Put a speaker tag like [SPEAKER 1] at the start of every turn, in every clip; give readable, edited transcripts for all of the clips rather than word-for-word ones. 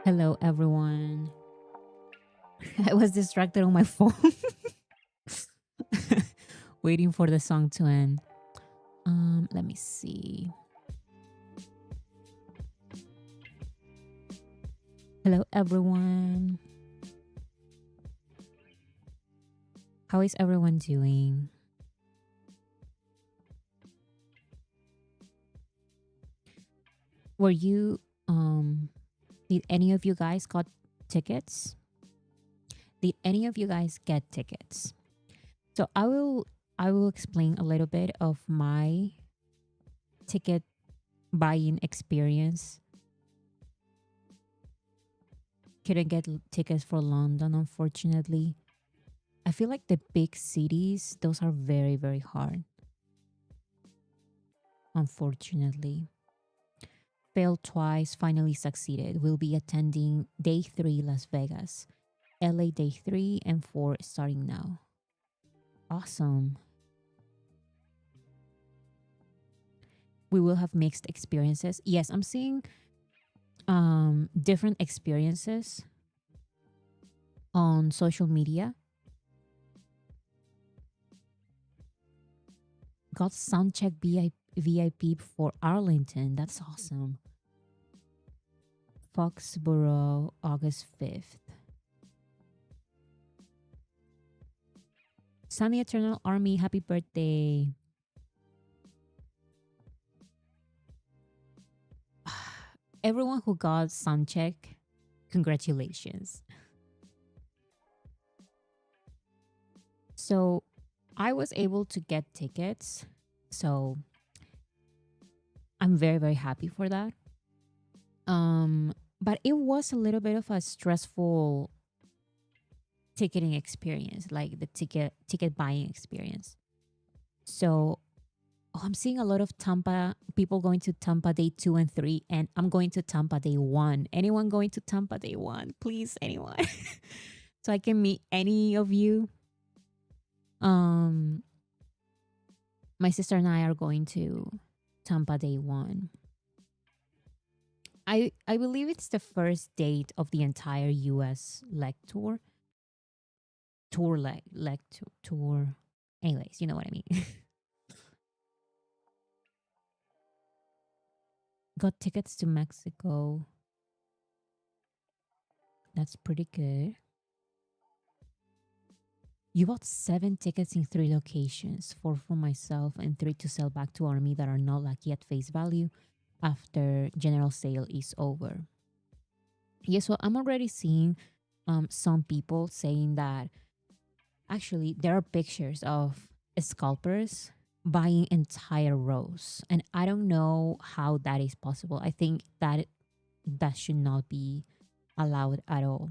[SPEAKER 1] Hello, everyone. I was distracted on my phone, waiting for the song to end. Let me see. Hello, everyone. How is everyone doing? Were you did any of you guys got tickets? Did any of you guys get tickets? So I will explain a little bit of my ticket buying experience. Couldn't get tickets for London, unfortunately. I feel like the big cities, those are very, very hard, unfortunately. Failed twice, finally succeeded. We'll be attending day 3, Las Vegas, LA day 3 and 4 starting now. Awesome. We will have mixed experiences. Yes, I'm seeing different experiences on social media. Got soundcheck VIP for Arlington. That's awesome. Foxborough, August 5th. Sunny Eternal Army, happy birthday. Everyone who got soundcheck, congratulations. So I was able to get tickets. So I'm very, very happy for that. But it was a little bit of a stressful ticketing experience, like the ticket buying experience. So I'm seeing a lot of Tampa people going to Tampa day 2 and 3, and I'm going to Tampa day 1. Anyone going to Tampa day 1? Please, anyone. So I can meet any of you. Um my sister and I are going to Tampa day 1. I believe it's the first date of the entire US leg tour. Tour. Anyways, you know what I mean. Got tickets to Mexico. That's pretty good. You bought 7 tickets in 3 locations, 4 for myself and 3 to sell back to Army that are not lucky at face value after general sale is over. Yeah, so I'm already seeing some people saying that actually there are pictures of scalpers buying entire rows, and I don't know how that is possible. I think that should not be allowed at all.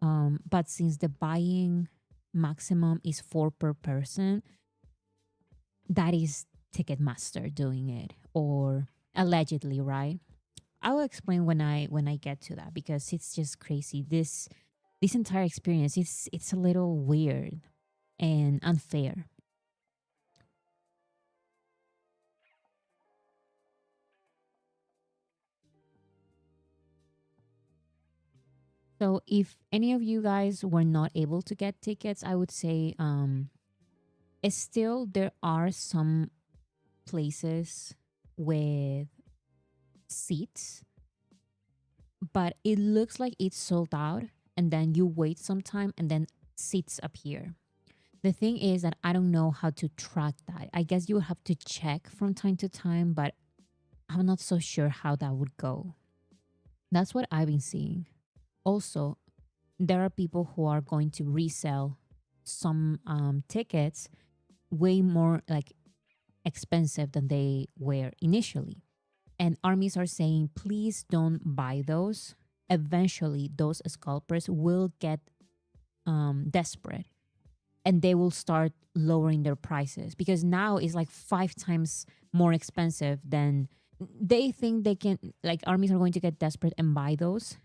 [SPEAKER 1] But since the buying maximum is 4 per person, that is Ticketmaster doing it, or allegedly, right? I will explain when I get to that, because it's just crazy. This entire experience, it's a little weird and unfair. So if any of you guys were not able to get tickets, I would say it's still there are some places with seats, but it looks like it's sold out, and then you wait some time and then seats appear. The thing is that I don't know how to track that. I guess you would have to check from time to time, but I'm not so sure how that would go. That's what I've been seeing. Also, there are people who are going to resell some tickets way more like expensive than they were initially. And armies are saying, please don't buy those. Eventually, those scalpers will get desperate, and they will start lowering their prices, because now it's like 5 times more expensive than they think they can. Like, armies are going to get desperate and buy those.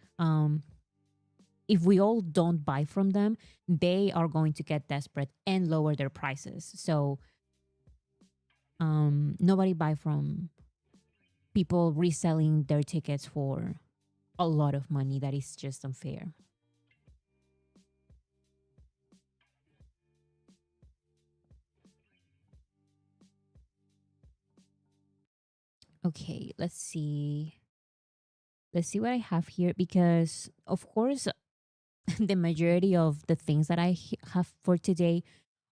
[SPEAKER 1] If we all don't buy from them, they are going to get desperate and lower their prices. So nobody buy from people reselling their tickets for a lot of money that is just unfair. Okay, let's see. Let's see what I have here because, of course, the majority of the things that have for today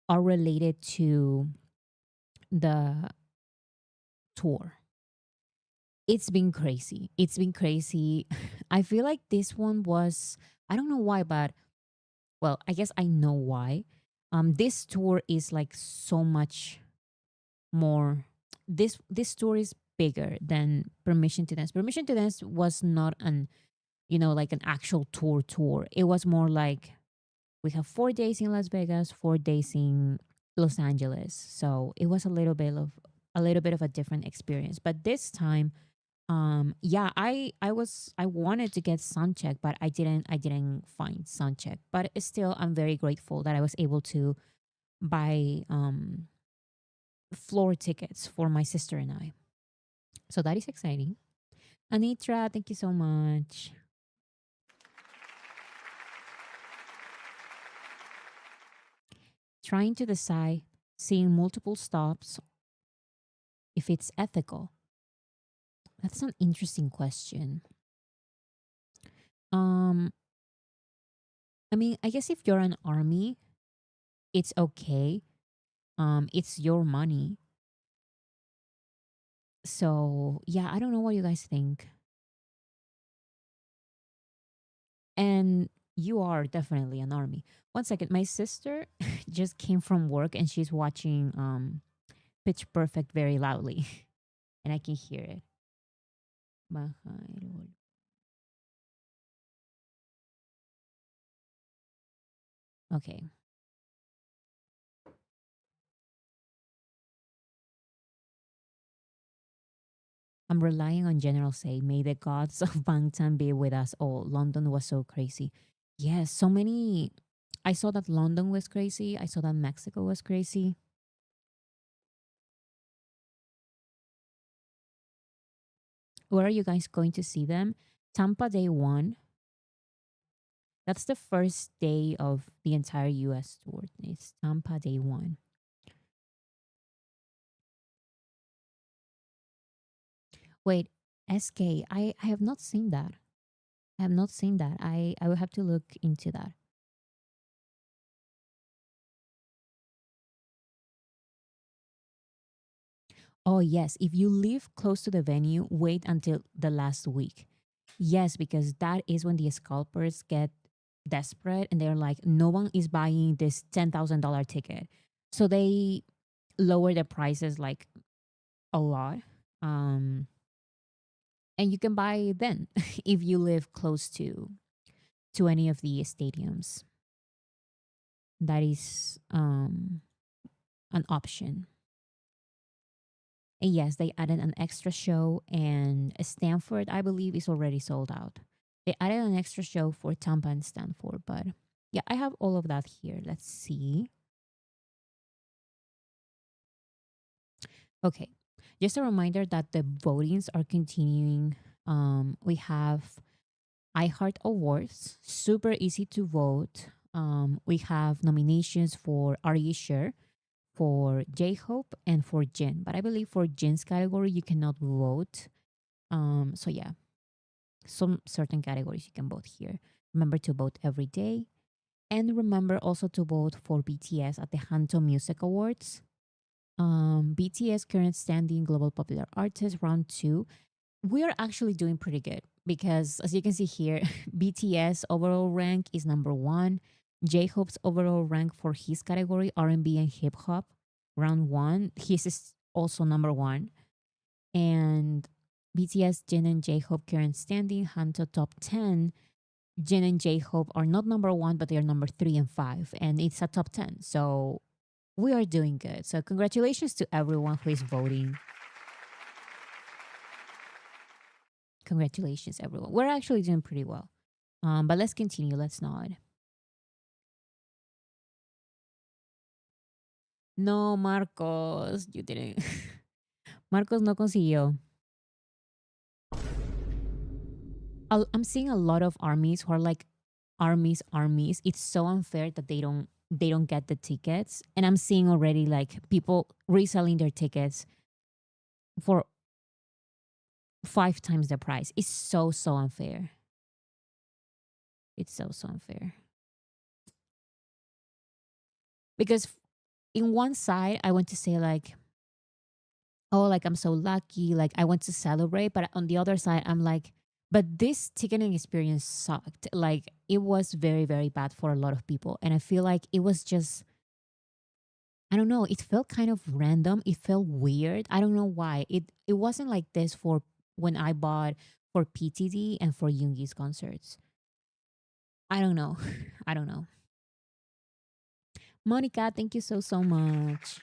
[SPEAKER 1] are related to the tour. It's been crazy. It's been crazy. I feel like this one was, I don't know why, but well, I guess I know why. This tour is like so much more. This tour is bigger than Permission to Dance. Permission to Dance was not an, like an actual tour. It was more like we have 4 days in Las Vegas, 4 days in Los Angeles. So it was a little bit of a different experience. But this time, yeah, I wanted to get Soundcheck, but I didn't find Soundcheck. But still, I'm very grateful that I was able to buy floor tickets for my sister and I. So that is exciting. Anitra, thank you so much. Trying to decide, seeing multiple stops, if it's ethical. That's an interesting question. Um, I mean, I guess if you're an army, it's okay. It's your money. So yeah, I don't know what you guys think. And you are definitely an army. One second, my sister just came from work and she's watching Pitch Perfect very loudly, and I can hear it. Baja. Okay, I'm relying on General Say. May the gods of Bangtan be with us all. London was so crazy. Yes, so many. I saw that London was crazy. I saw that Mexico was crazy. Where are you guys going to see them? Tampa day one. That's the first day of the entire US tour. It's Tampa day one. Wait, SK. I have not seen that. I have not seen that. I will have to look into that. Oh, yes. If you live close to the venue, wait until the last week. Yes, because that is when the scalpers get desperate and they're like, no one is buying this $10,000 ticket. So they lower the prices like a lot. Um, and you can buy then if you live close to any of the stadiums. That is an option. And yes, they added an extra show, and Stanford, I believe, is already sold out. They added an extra show for Tampa and Stanford, but yeah, I have all of that here. Let's see. Okay, just a reminder that the votings are continuing. We have iHeart Awards, super easy to vote. We have nominations for Are You Sure, for J Hope, and for Jin. But I believe for Jin's category, you cannot vote. So yeah, some certain categories you can vote here. Remember to vote every day. And remember also to vote for BTS at the Hanto Music Awards. BTS current standing global popular artist round two. We are actually doing pretty good because as you can see here, BTS overall rank is number one. J-Hope's overall rank for his category, R&B and hip hop, round one, his is also number one. And BTS, Jin, and J-Hope current standing, Hanto top 10. Jin and J-Hope are not number one, but they are number three and five, and it's a top 10. So we are doing good. So congratulations to everyone who is voting. Congratulations, everyone. We're actually doing pretty well. But let's continue. Let's not. No, Marcos, you didn't. Marcos no consiguió. I'm seeing a lot of armies who are like armies. It's so unfair that they don't get the tickets, and I'm seeing already like people reselling their tickets for 5 times the price. It's so unfair. It's so unfair because in one side I want to say like, oh, like I'm so lucky, like I want to celebrate, but on the other side I'm like, but this ticketing experience sucked. Like it was very bad for a lot of people, and I feel like it was just, I don't know, it felt kind of random. It felt weird. I don't know why. It wasn't like this for when I bought for PTD and for Yoongi's concerts. I don't know. I don't know. Monica, thank you so much.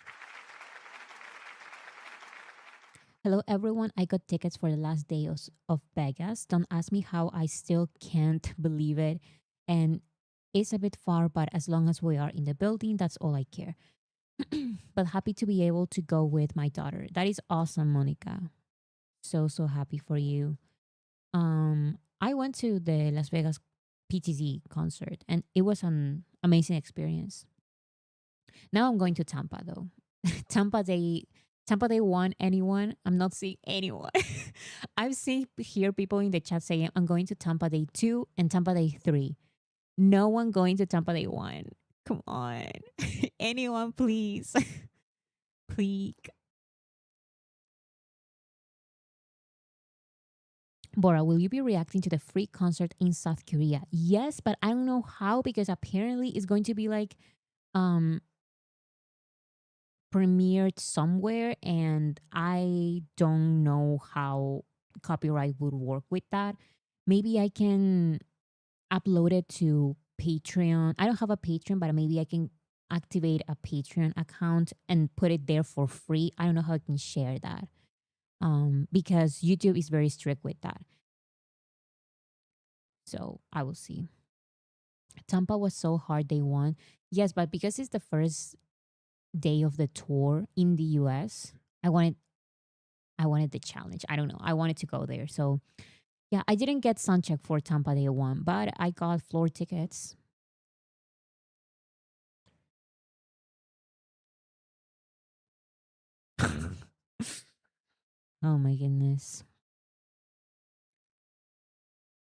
[SPEAKER 1] Hello everyone. I got tickets for the last day of Vegas. Don't ask me how, I still can't believe it. And it's a bit far, but as long as we are in the building, that's all I care. But happy to be able to go with my daughter. That is awesome, Monica. So happy for you. I went to the Las Vegas PTZ concert and it was an amazing experience. Now I'm going to Tampa though. Tampa they Tampa they won anyone. I'm not seeing anyone. I've seen here people in the chat saying I'm going to Tampa Day 2 and Tampa Day 3. No one going to Tampa Day 1. Come on. Anyone please. Please. Bora, will you be reacting to the free concert in South Korea? Yes, but I don't know how because apparently it's going to be like um premiered somewhere and I don't know how copyright would work with that. Maybe I can upload it to Patreon. I don't have a Patreon, but maybe I can activate a Patreon account and put it there for free. I don't know how I can share that. Because YouTube is very strict with that. So I will see. Tampa was so hard they won. Yes, but because it's the first day of the tour in the US, I wanted I wanted the challenge. I don't know. I wanted to go there. So yeah, I didn't get soundcheck for Tampa Day 1, but I got floor tickets. Oh my goodness.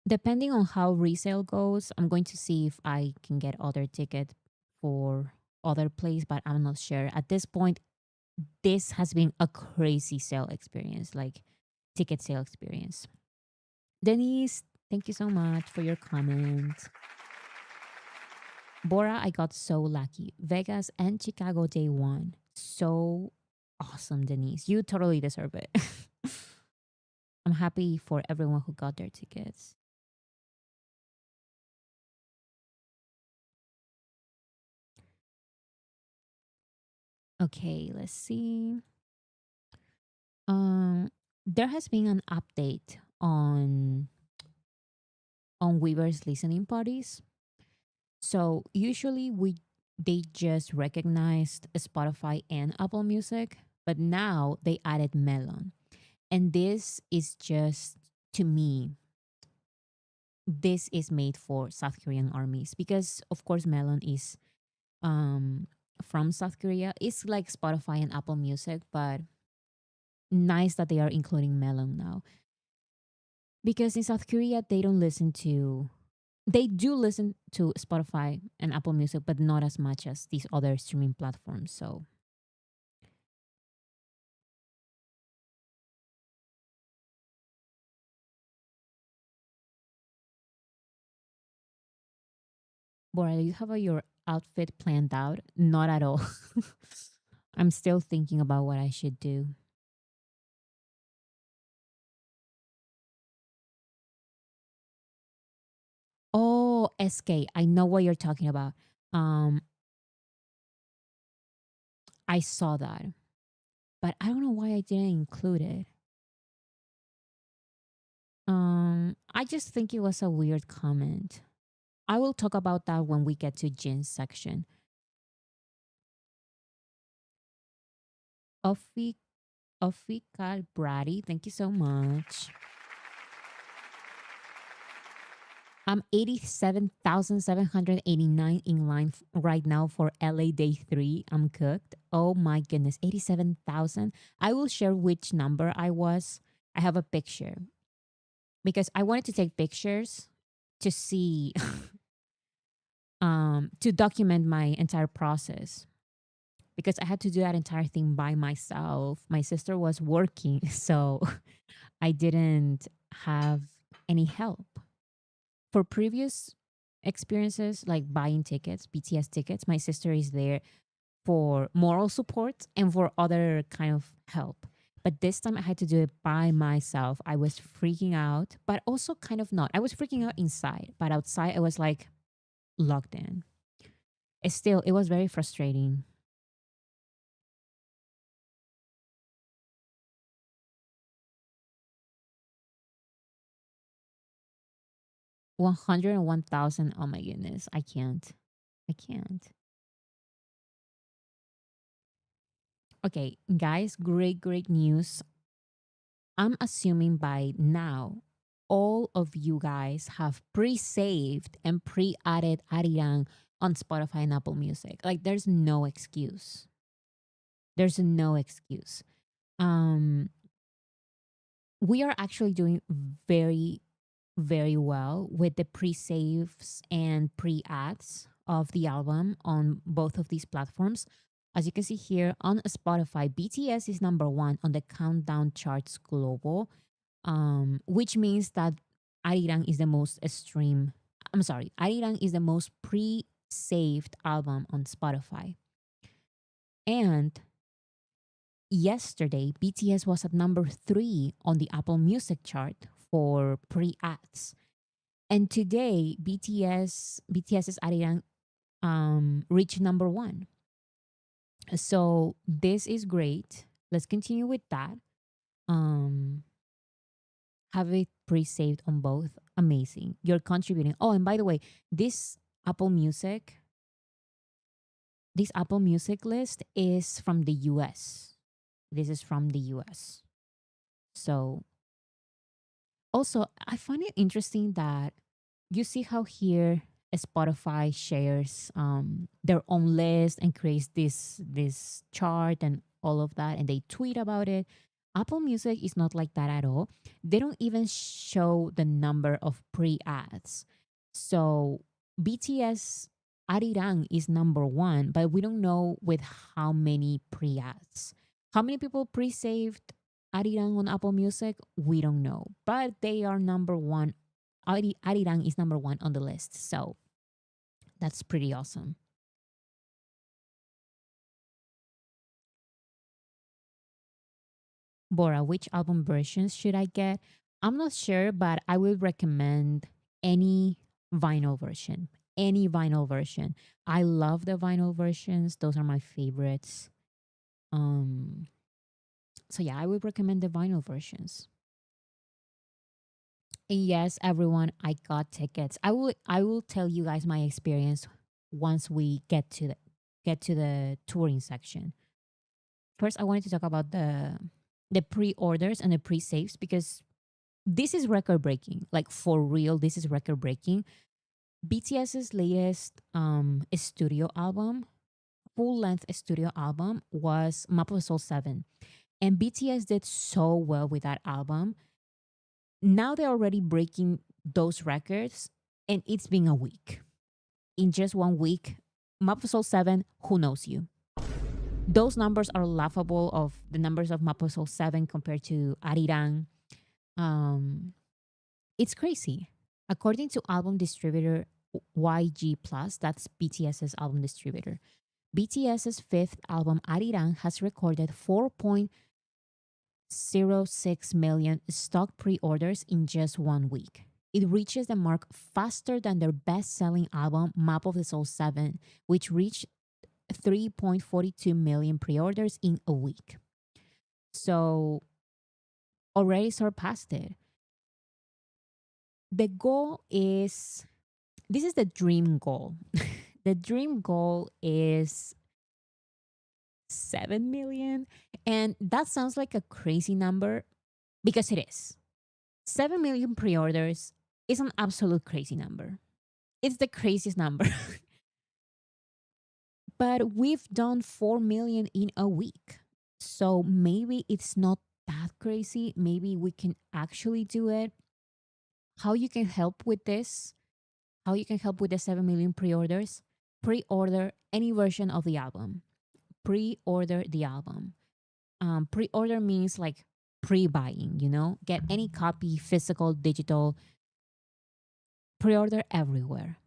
[SPEAKER 1] Depending on how resale goes, I'm going to see if I can get other ticket for other place, but I'm not sure. At this point, this has been a crazy sale experience, like ticket sale experience. Denise, thank you so much for your comment. Bora, I got so lucky. Vegas and Chicago day 1. So awesome, Denise. You totally deserve it. I'm happy for everyone who got their tickets. Okay, let's see. There has been an update on Weaver's listening parties. So usually they just recognized Spotify and Apple Music, but now they added Melon. And this is just, to me, this is made for South Korean armies because of course Melon is from South Korea. It's like Spotify and Apple Music, but nice that they are including Melon now. Because in South Korea they do listen to Spotify and Apple Music, but not as much as these other streaming platforms. So Bora, you have your outfit planned out? Not at all. I'm still thinking about what I should do. Oh, SK. I know what you're talking about. Um, I saw that, but I don't know why I didn't include it. I just think it was a weird comment. I will talk about that when we get to Jin's section. Ofi Ofikal Brady, thank you so much. I'm 87,789 in line right now for LA Day 3. I'm cooked. Oh my goodness, 87,000. I will share which number I was. I have a picture because I wanted to take pictures to see to document my entire process because I had to do that entire thing by myself. My sister was working, so I didn't have any help. For previous experiences like buying tickets, BTS tickets, my sister is there for moral support and for other kind of help. But this time I had to do it by myself. I was freaking out, but also kind of not. I was freaking out inside, but outside I was like locked in. It was very frustrating. 101,000. Oh my goodness. I can't. I can't. Okay, guys, great news. I'm assuming by now all of you guys have pre-saved and pre-added Ariran on Spotify and Apple Music. Like there's no excuse. There's no excuse. Um we are actually doing very very well with the pre-saves and pre-ads of the album on both of these platforms. As you can see here on Spotify, BTS is number 1 on the countdown charts global, which means that Arirang is the most stream. I'm sorry, Arirang is the most pre-saved album on Spotify. And yesterday, BTS was at number 3 on the Apple Music chart for pre-ads. And today, BTS's Arirang reached number 1. So this is great. Let's continue with that. Um, have it pre-saved on both. Amazing. You're contributing. Oh, and by the way, this Apple Music, this Apple Music list is from the US. This is from the US. So also, I find it interesting that you see how here Spotify shares their own list and creates this chart and all of that, and they tweet about it. Apple Music is not like that at all. They don't even show the number of pre-ads. So BTS Arirang is number 1, but we don't know with how many pre-ads. How many people pre-saved Arirang on Apple Music? We don't know, but they are number 1. Arirang is number 1 on the list. So that's pretty awesome. Bora, which album versions should I get? I'm not sure, but I would recommend any vinyl version. Any vinyl version. I love the vinyl versions. Those are my favorites. Um so yeah, I would recommend the vinyl versions. And yes, everyone, I got tickets. I will tell you guys my experience once we get to the touring section. First, I wanted to talk about the pre-orders and the pre-saves because this is record breaking. Like for real, this is record breaking. BTS's latest studio album, full length studio album, was Map of the Soul 7. And BTS did so well with that album. Now they're already breaking those records, and it's been a week. In just 1 week, Map of the Soul 7, who knows you? Those numbers are laughable of the numbers of Map of the Soul 7 compared to Arirang. Um, it's crazy. According to album distributor YG Plus, that's BTS's album distributor, BTS's fifth album Arirang has recorded 4.06 million stock pre-orders in just 1 week. It reaches the mark faster than their best-selling album Map of the Soul 7, which reached 3.42 million pre-orders in a week. So already surpassed it. The goal is this is the dream goal. The dream goal is 7 million. And that sounds like a crazy number because it is. 7 million pre orders It's an absolute crazy number. It's the craziest number. But we've done 4 million in a week. So maybe it's not that crazy. Maybe we can actually do it. How you can help with this? How you can help with the 7 million pre-orders? Pre-order any version of the album. Pre-order the album. Pre-order means like pre-buying, get any copy, physical, digital. Pre-order everywhere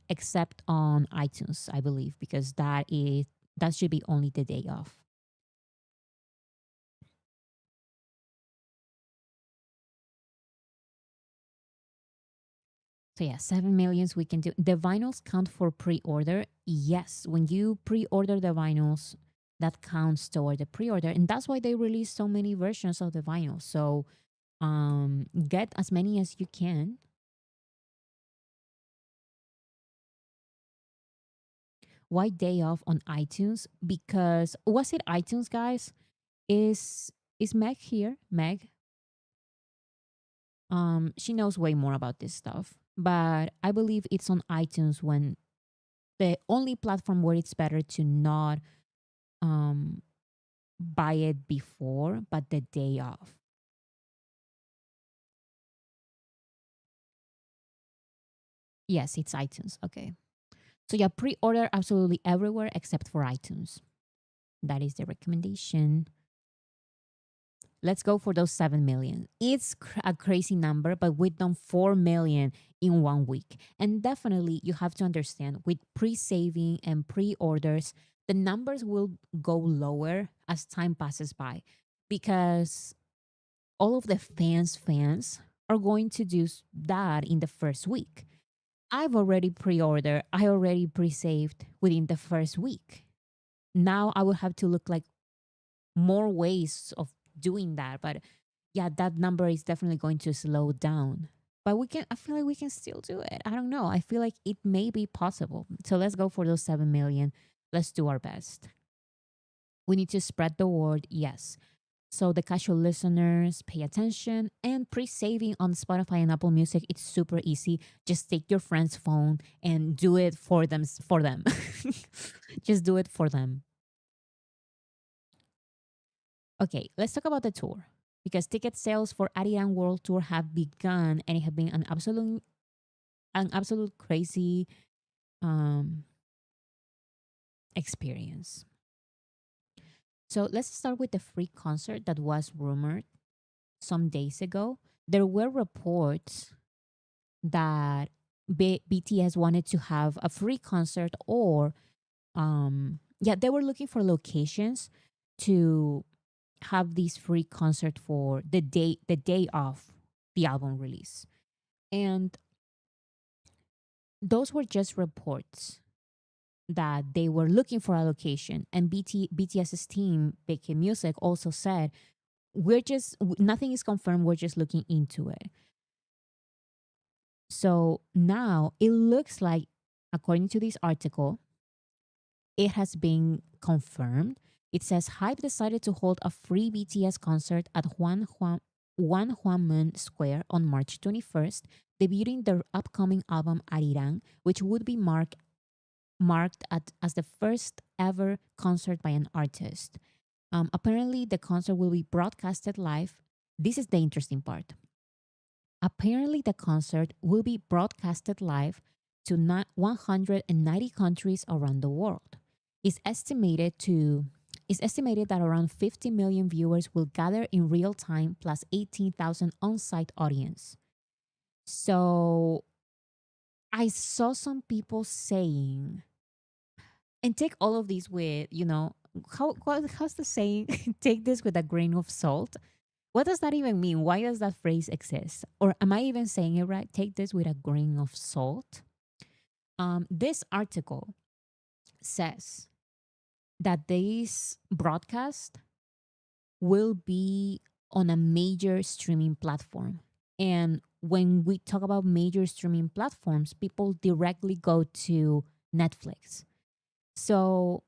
[SPEAKER 1] except on iTunes, I believe, because that should be only the day off. So yeah, 7 millions we can do. The vinyls count for pre-order. Yes, when you pre-order the vinyls, that counts toward the pre-order, and that's why they release so many versions of the vinyl. So get as many as you can. Why day off on iTunes? Because was it iTunes, guys? Is Meg here? Meg, she knows way more about this stuff, but I believe it's on iTunes when the only platform where it's better to not um buy it before, but the day of. Yes, it's iTunes. Okay. So yeah, pre-order absolutely everywhere except for iTunes. That is the recommendation. Let's go for those 7 million. It's a crazy number, but we've done 4 million in 1 week. And definitely, you have to understand with pre saving and pre orders, the numbers will go lower as time passes by because all of the fans are going to do that in the first week. I've already pre ordered, I already pre saved within the first week. Now I will have to look like more ways of doing that. But yeah, that number is definitely going to slow down. But I feel like we can still do it. I don't know. I feel like it may be possible. So let's go for those 7 million. Let's do our best. We need to spread the word. Yes. So the casual listeners pay attention and pre-saving on Spotify and Apple Music. It's super easy. Just take your friend's phone and do it for them. For them, just do it for them. Okay, let's talk about the tour because ticket sales for Ariane World Tour have begun and it have been an absolute crazy um, experience. So let's start with the free concert that was rumored some days ago. There were reports that BTS wanted to have a free concert, or yeah, they were looking for locations to have this free concert for the day of the album release. And those were just reports that they were looking for a location. And BTS's team, Big Music, also said, nothing is confirmed. We're just looking into it. So now it looks like, according to this article, it has been confirmed. It says Hype decided to hold a free BTS concert at Juan Huamun Square on March 21st, debuting their upcoming album Arirang, which would be marked as the first ever concert by an artist. Apparently, the concert will be broadcasted live. This is the interesting part. Apparently, the concert will be broadcasted live to 190 countries around the world. It's estimated to it's estimated that around 50 million viewers will gather in real time plus 18,000 on-site audience. So I saw some people saying, and take all of these with, how's the saying? Take this with a grain of salt. What does that even mean? Why does that phrase exist? Or am I even saying it right? Take this with a grain of salt. This article says that this broadcast will be on a major streaming platform. And when we talk about major streaming platforms, people directly go to Netflix. So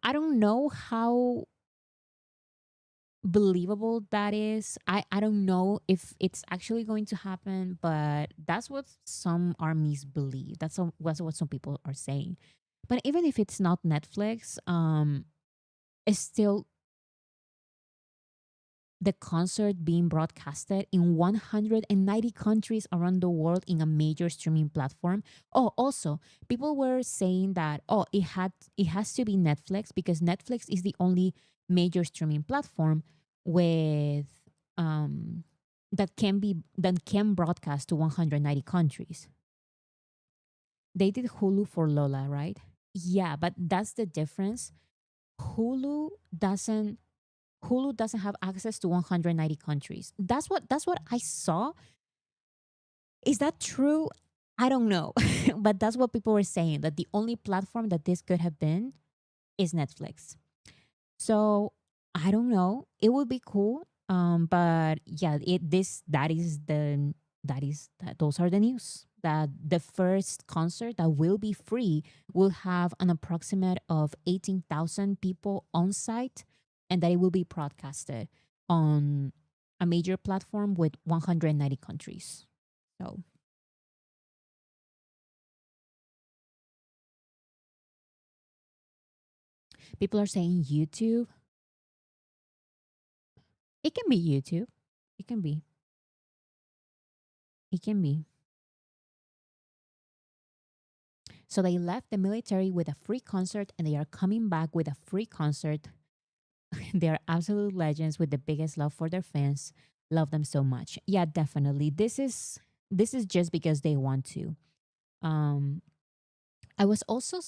[SPEAKER 1] I don't know how believable that is. I don't know if it's actually going to happen, but that's what some armies believe. That's what some people are saying. But even if it's not Netflix, it's still the concert being broadcasted in 190 countries around the world in a major streaming platform. Oh, also, people were saying that it has to be Netflix because Netflix is the only major streaming platform with um that can broadcast to 190 countries. They did Hulu for Lola, right? Yeah, but that's the difference. Hulu doesn't Hulu doesn't have access to 190 countries. That's what I saw. Is that true? I don't know. But that's what people were saying, that the only platform that this could have been is Netflix. So I don't know. It would be cool. But yeah, it this that those are the news. That the first concert that will be free will have an approximate of 18,000 people on site, and that it will be broadcasted on a major platform with 190 countries. So people are saying YouTube. It can be YouTube. It can be. It can be. So they left the military with a free concert and they are coming back with a free concert. They are absolute legends with the biggest love for their fans. Love them so much. Yeah, definitely. This is just because they want to. Um I was also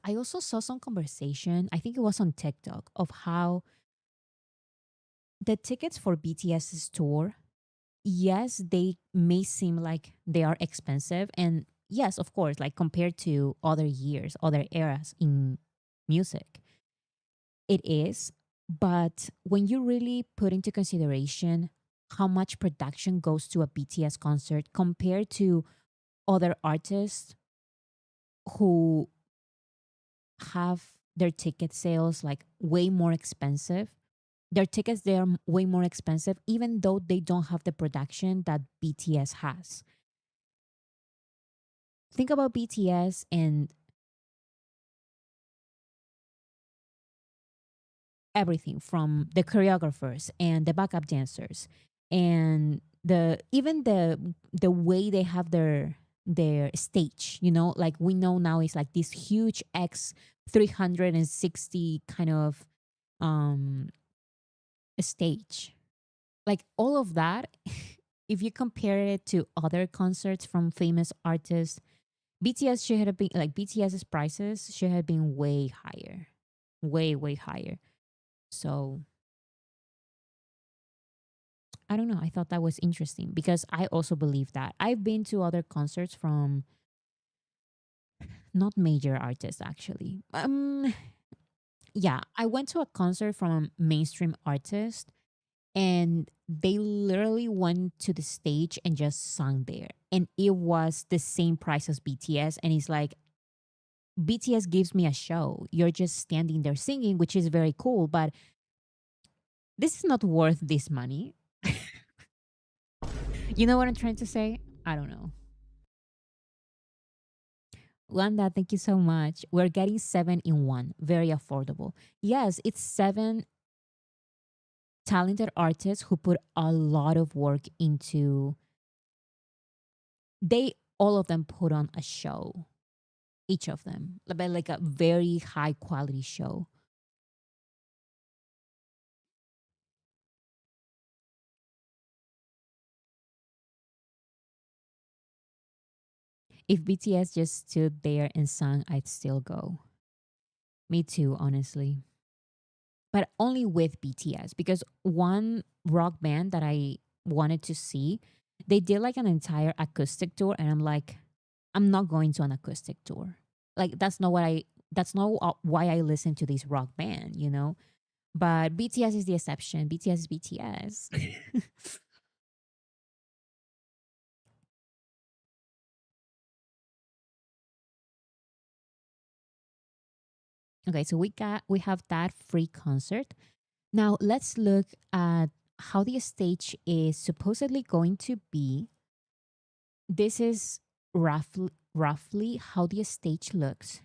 [SPEAKER 1] I also saw some conversation, I think it was on TikTok, of how the tickets for BTS's tour, yes, they may seem like they are expensive, and yes, of course, like compared to other years, other eras in music, it is. But when you really put into consideration how much production goes to a BTS concert compared to other artists who have their ticket sales like way more expensive, their tickets they are way more expensive even though they don't have the production that BTS has. Think about BTS and everything from the choreographers and the backup dancers and the way they have their stage, like we know now is like this huge X 360 kind of um stage. Like all of that, if you compare it to other concerts from famous artists, BTS should have been like BTS's prices should have been way higher. Way higher. So I don't know. I thought that was interesting because I also believe that. I've been to other concerts from not major artists actually. Yeah, I went to a concert from a mainstream artist and they literally went to the stage and just sung there. And it was the same price as BTS, and it's like BTS gives me a show. You're just standing there singing, which is very cool, but this is not worth this money. You know what I'm trying to say? I don't know. Wanda, thank you so much. We're getting 7 in 1, very affordable. Yes, it's 7 talented artists who put a lot of work into. They all of them put on a show, each of them, but like a very high quality show. If BTS just stood there and sang, I'd still go. Me too, honestly. But only with BTS because one rock band that I wanted to see, they did like an entire acoustic tour, and I'm like, I'm not going to an acoustic tour. Like that's not why I listen to this rock band. But BTS is the exception. BTS is BTS. Okay, so we have that free concert. Now let's look at how the stage is supposedly going to be. This is roughly how the stage looks.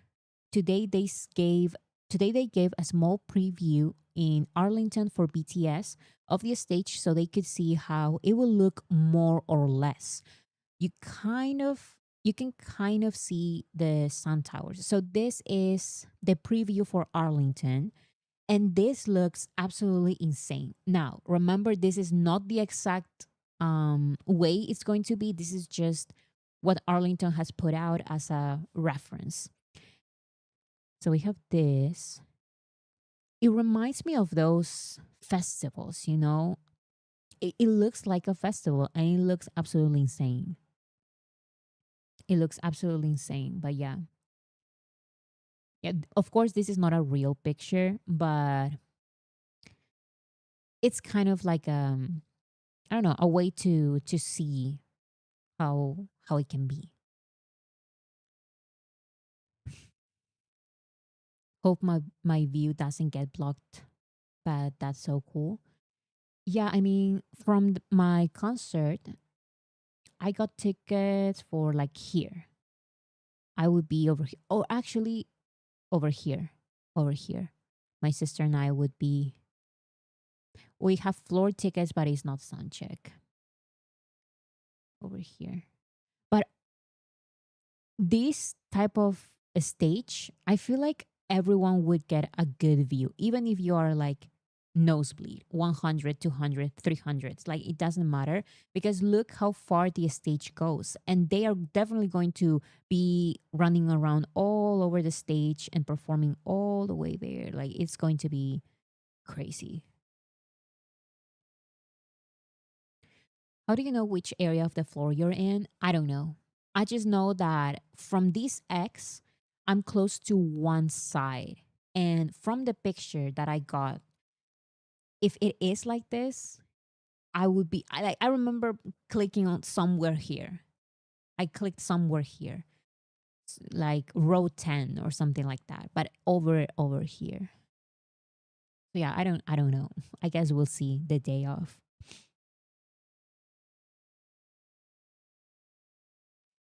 [SPEAKER 1] Today they gave Today they gave a small preview in Arlington for BTS of the stage so they could see how it will look more or less. You can kind of see the sun towers. So this is the preview for Arlington, and this looks absolutely insane. Now, remember, this is not the exact way it's going to be. This is just what Arlington has put out as a reference. So we have this. It reminds me of those festivals, you know? It looks like a festival and it looks absolutely insane. It looks absolutely insane. But yeah. Yeah, of course this is not a real picture, but it's kind of like I don't know, a way to see how it can be. Hope my view doesn't get blocked, but that's so cool. Yeah, I mean, from my concert, I got tickets for like here. I would be over here. Oh, actually, over here, over here. My sister and I would be. We have floor tickets, but it's not sound check over here. But this type of a stage, I feel like everyone would get a good view, even if you are like nosebleed 100, 200, 300. Like it doesn't matter because look how far the stage goes. And they are definitely going to be running around all over the stage and performing all the way there. Like it's going to be crazy. How do you know which area of the floor you're in? I don't know. I just know that from this X, I'm close to one side. And from the picture that I got, if it is like this, I remember clicking on somewhere here. I clicked somewhere here, like row 10 or something like that, but over here. So yeah, I don't know. I guess we'll see the day of.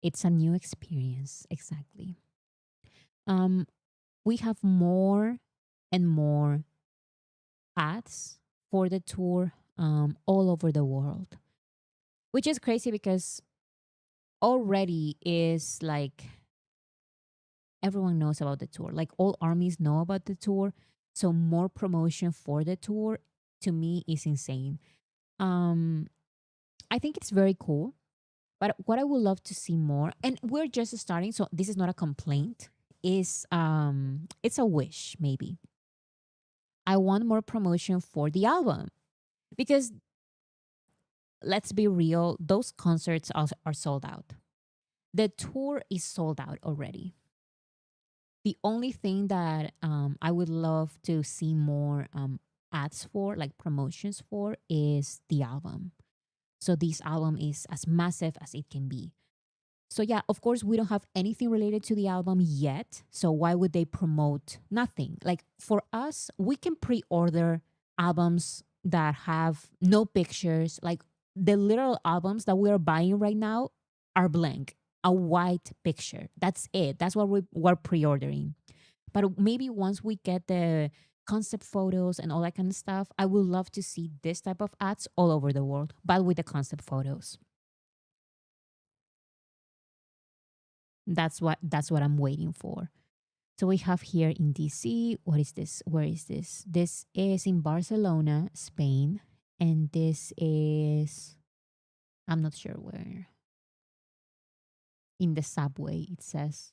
[SPEAKER 1] It's a new experience, exactly. Um we have more and more ads for the tour all over the world, which is crazy because already is like everyone knows about the tour. Like all armies know about the tour. So more promotion for the tour to me is insane. Um, I think it's very cool. But what I would love to see more, and we're just starting, so this is not a complaint, is it's a wish maybe. I want more promotion for the album because let's be real, those concerts are sold out. The tour is sold out already. The only thing that I would love to see more ads for, like promotions for, is the album. So this album is as massive as it can be. So yeah, of course, we don't have anything related to the album yet. So why would they promote nothing? Like for us, we can pre-order albums that have no pictures. Like the literal albums that we are buying right now are blank, a white picture. That's it. That's what we're pre-ordering. But maybe once we get the concept photos and all that kind of stuff, I would love to see this type of ads all over the world, but with the concept photos. That's what I'm waiting for. So we have here in DC, what is this? Where is this? This is in Barcelona, Spain, and this is I'm not sure where. In the subway it says.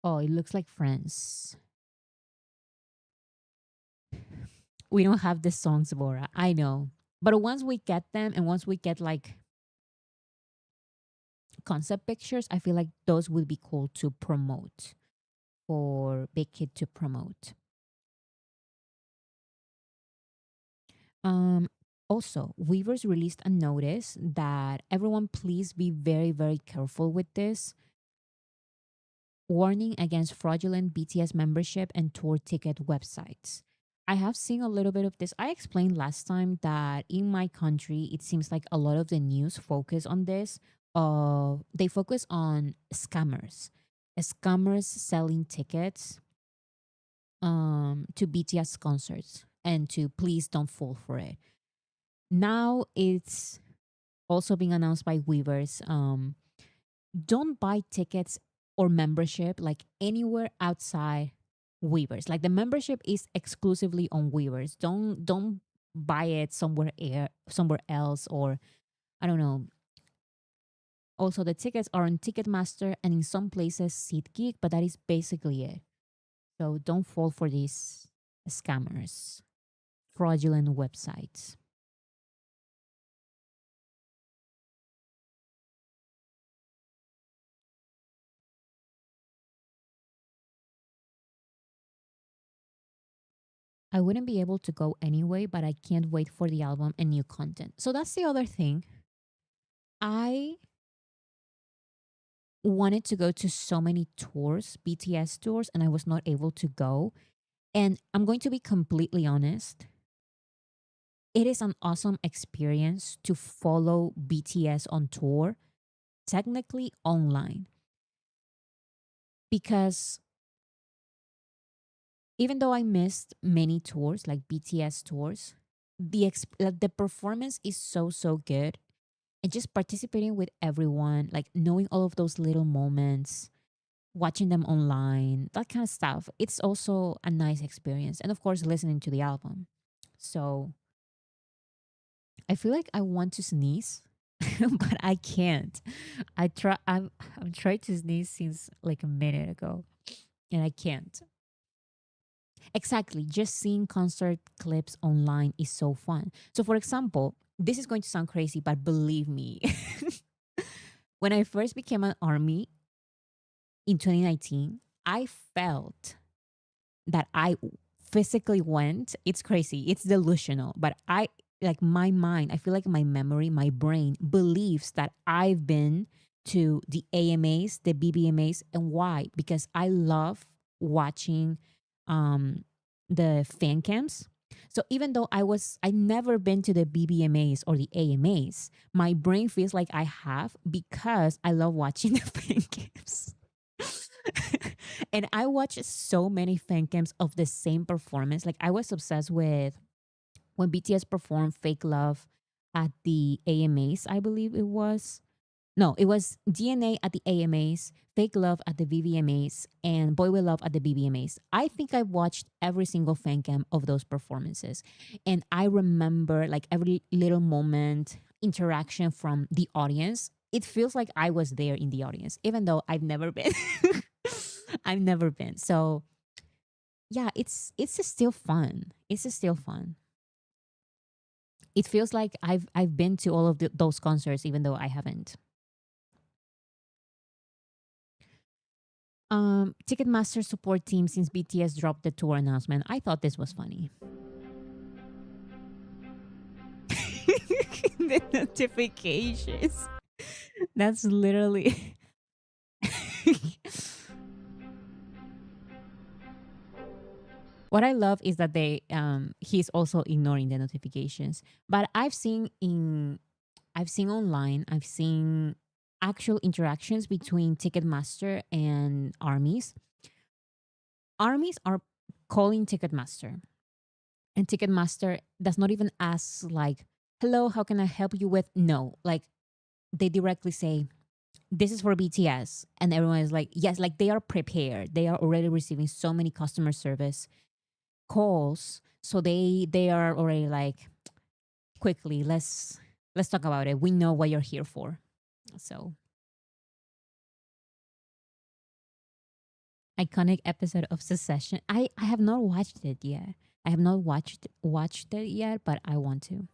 [SPEAKER 1] Oh, it looks like France. We don't have the songs, Bora. I know. But once we get them and once we get like concept pictures, I feel like those would be cool to promote for Big Kid to promote. Um, Also, Weavers released a notice that everyone please be very, very careful with this. Warning against fraudulent BTS membership and tour ticket websites. I have seen a little bit of this. I explained last time that in my country, it seems like a lot of the news focus on this. They focus on scammers selling tickets to BTS concerts and to please don't fall for it. Now it's also being announced by Weavers. Don't buy tickets or membership like anywhere outside Weavers. Like the membership is exclusively on Weavers. Don't buy it somewhere else, or I don't know. Also, the tickets are on Ticketmaster and in some places SeatGeek, but that is basically it. So don't fall for these scammers, fraudulent websites. I wouldn't be able to go anyway, but I can't wait for the album and new content. So that's the other thing. I wanted to go to so many tours, BTS tours, and I was not able to go. And I'm going to be completely honest. It is an awesome experience to follow BTS on tour, technically online, because even though I missed many tours, like BTS tours, the performance is so good, and just participating with everyone, like knowing all of those little moments, watching them online, that kind of stuff. It's also a nice experience. And of course, listening to the album. So I feel like I want to sneeze, but I can't. I've tried to sneeze since like a minute ago, and I can't. Exactly. Just seeing concert clips online is so fun. So for example, this is going to sound crazy, but believe me, when I first became an army in 2019, I felt that I physically went. It's crazy. It's delusional. But I, like my mind, I feel like my memory, my brain believes that I've been to the AMAs, the BBMAs. And why? Because I love watching um, the fan cams. So even though I never been to the BBMAs or the AMAs, my brain feels like I have because I love watching the fan cams. And I watched so many fan cams of the same performance. Like I was obsessed with when BTS performed Fake Love at the AMAs, I believe it was. No, it was DNA at the AMAs, Fake Love at the VVMAs, and Boy Will Love at the BBMAs. I think I watched every single fan cam of those performances. And I remember like every little moment, interaction from the audience. It feels like I was there in the audience, even though I've never been. I've never been. So yeah, it's still fun. It's still fun. It feels like I've been to all of those concerts, even though I haven't. Ticketmaster support team since BTS dropped the tour announcement. I thought this was funny. The notifications. That's literally. What I love is that he's also ignoring the notifications. But I've seen online, I've seen actual interactions between Ticketmaster and armies. Armies are calling Ticketmaster, and Ticketmaster does not even ask like, "Hello, how can I help you with?" No, like they directly say, "This is for BTS," and everyone is like, "Yes," like they are prepared. They are already receiving so many customer service calls, so they are already like, quickly, let's talk about it. We know what you're here for. So iconic episode of Secession. I have not watched it yet. I have not watched it yet, but I want to.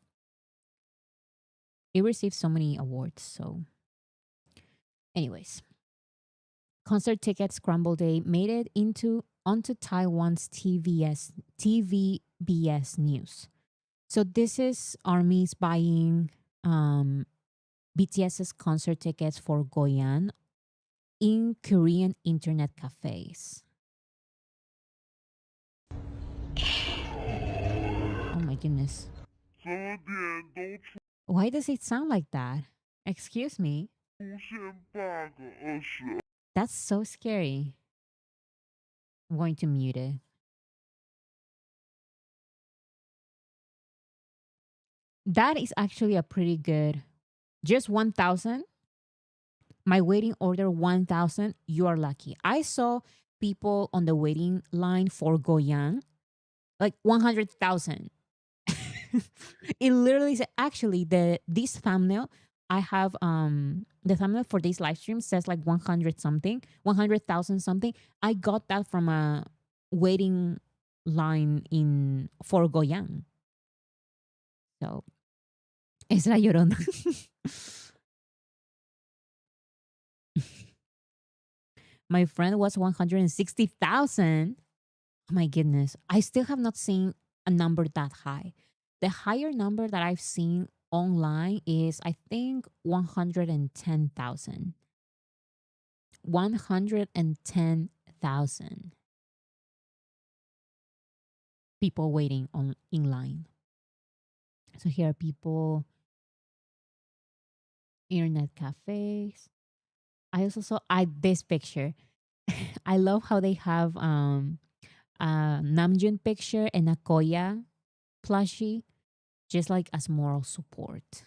[SPEAKER 1] It received so many awards. So, anyways, concert ticket scramble day made it into onto Taiwan's TVBS news. So this is armies buying BTS's concert tickets for Goyan in Korean internet cafes. goodness. Why does it sound like that? Excuse me. That's so scary. I'm going to mute it. That is actually a pretty good. Just 1,000. My waiting order 1,000. You are lucky. I saw people on the waiting line for Goyang like 100,000. It literally said, actually this thumbnail I have the thumbnail for this live stream says like 100 something, 100,000 something. I got that from a waiting line in for Goyang. So es la llorona. My friend was 160,000. Oh my goodness. I still have not seen a number that high. The higher number that I've seen online is, I think, 110,000. 110,000 people waiting on in line. So here are people, internet cafes. I also saw this picture. I love how they have a Namjoon picture and a Koya plushie, just like as moral support.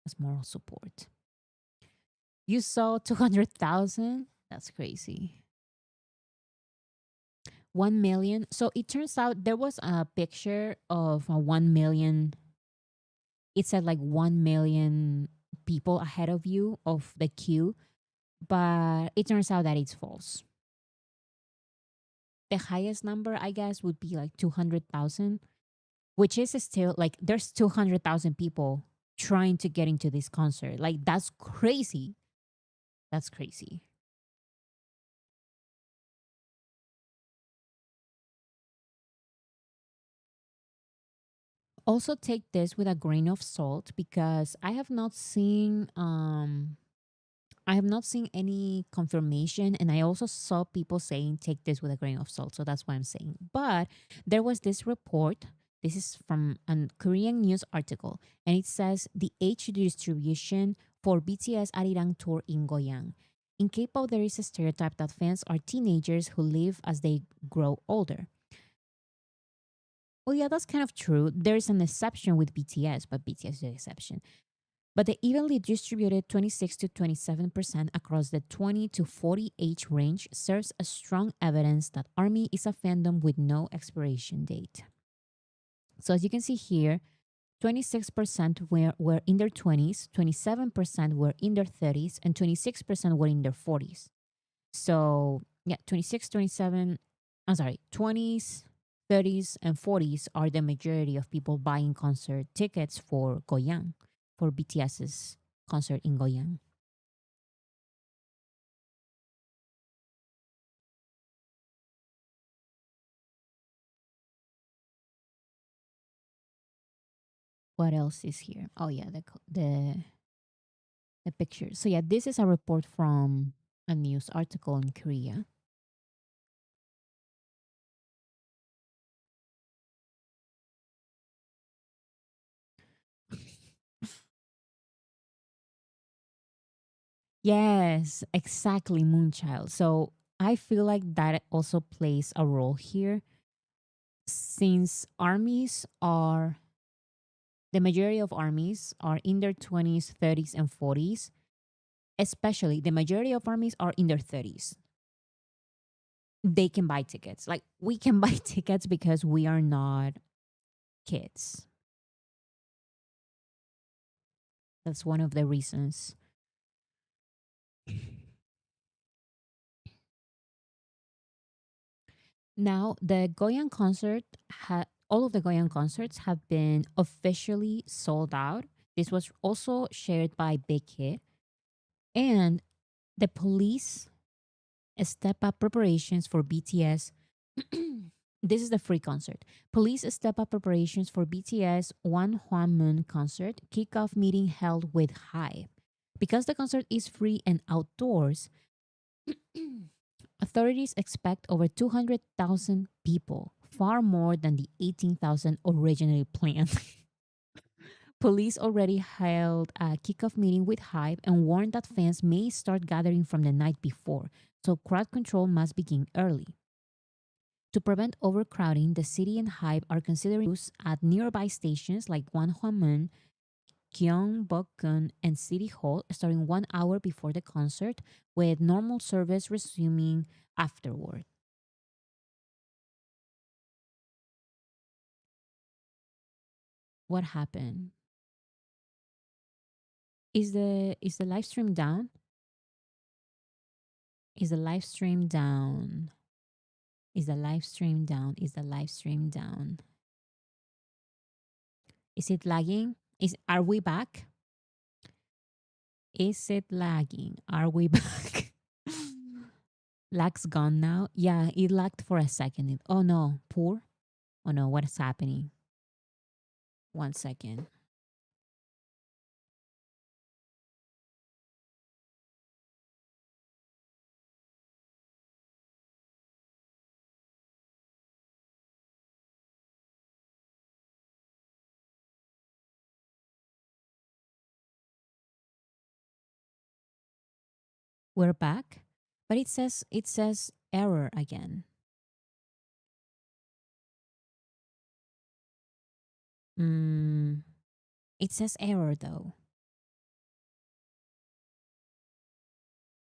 [SPEAKER 1] As moral support. You saw 200,000? That's crazy. 1 million. So it turns out there was a picture of a 1 million. It said like 1 million people ahead of you of the queue, but it turns out that it's false. The highest number, I guess, would be like 200,000, which is still like there's 200,000 people trying to get into this concert. Like, that's crazy. That's crazy. Also take this with a grain of salt because I have not seen any confirmation, and I also saw people saying take this with a grain of salt, so that's why I'm saying. But there was this report. This is from a Korean news article, and it says the age distribution for BTS Arirang tour in Goyang. In K-pop, there is a stereotype that fans are teenagers who live as they grow older. Well, yeah, that's kind of true. There's an exception with BTS, but BTS is the exception. But the evenly distributed 26 to 27% across the 20 to 40 age range serves as strong evidence that ARMY is a fandom with no expiration date. So as you can see here, 26% were in their 20s, 27% were in their 30s, and 26% were in their 40s. So yeah, 26, 27, I'm sorry, 20s, 30s, and 40s are the majority of people buying concert tickets for Goyang, for BTS's concert in Goyang. What else is here? Oh yeah, the picture. So yeah, this is a report from a news article in Korea. Yes, exactly, Moonchild. So I feel like that also plays a role here, since armies are the majority of armies are in their 20s, 30s, and 40s. Especially the majority of armies are in their 30s. They can buy tickets. Like, we can buy tickets because we are not kids. That's one of the reasons. Now, the Goyan concert all of the Goyan concerts have been officially sold out. This was also shared by Big Hit. And the police step up preparations for BTS. This is the free concert. Police step up preparations for BTS One Hwan Moon concert kickoff meeting held with Hype. Because the concert is free and outdoors, authorities expect over 200,000 people, far more than the 18,000 originally planned. Police already held a kickoff meeting with Hype and warned that fans may start gathering from the night before, so crowd control must begin early. To prevent overcrowding, the city and Hype are considering use at nearby stations like Gwanghwamun, Gyeongbokgung, and City Hall starting 1 hour before the concert, with normal service resuming afterward. What happened? Is the live stream down? Is the live stream down? Is the live stream down? Is the live stream down? Is it lagging? Is Are we back? Is it lagging? Are we back? Lag's gone now. Yeah, it lagged for a second. Oh no, poor. Oh no, what is happening? 1 second. We're back, but it says error again. Mm, it says error though.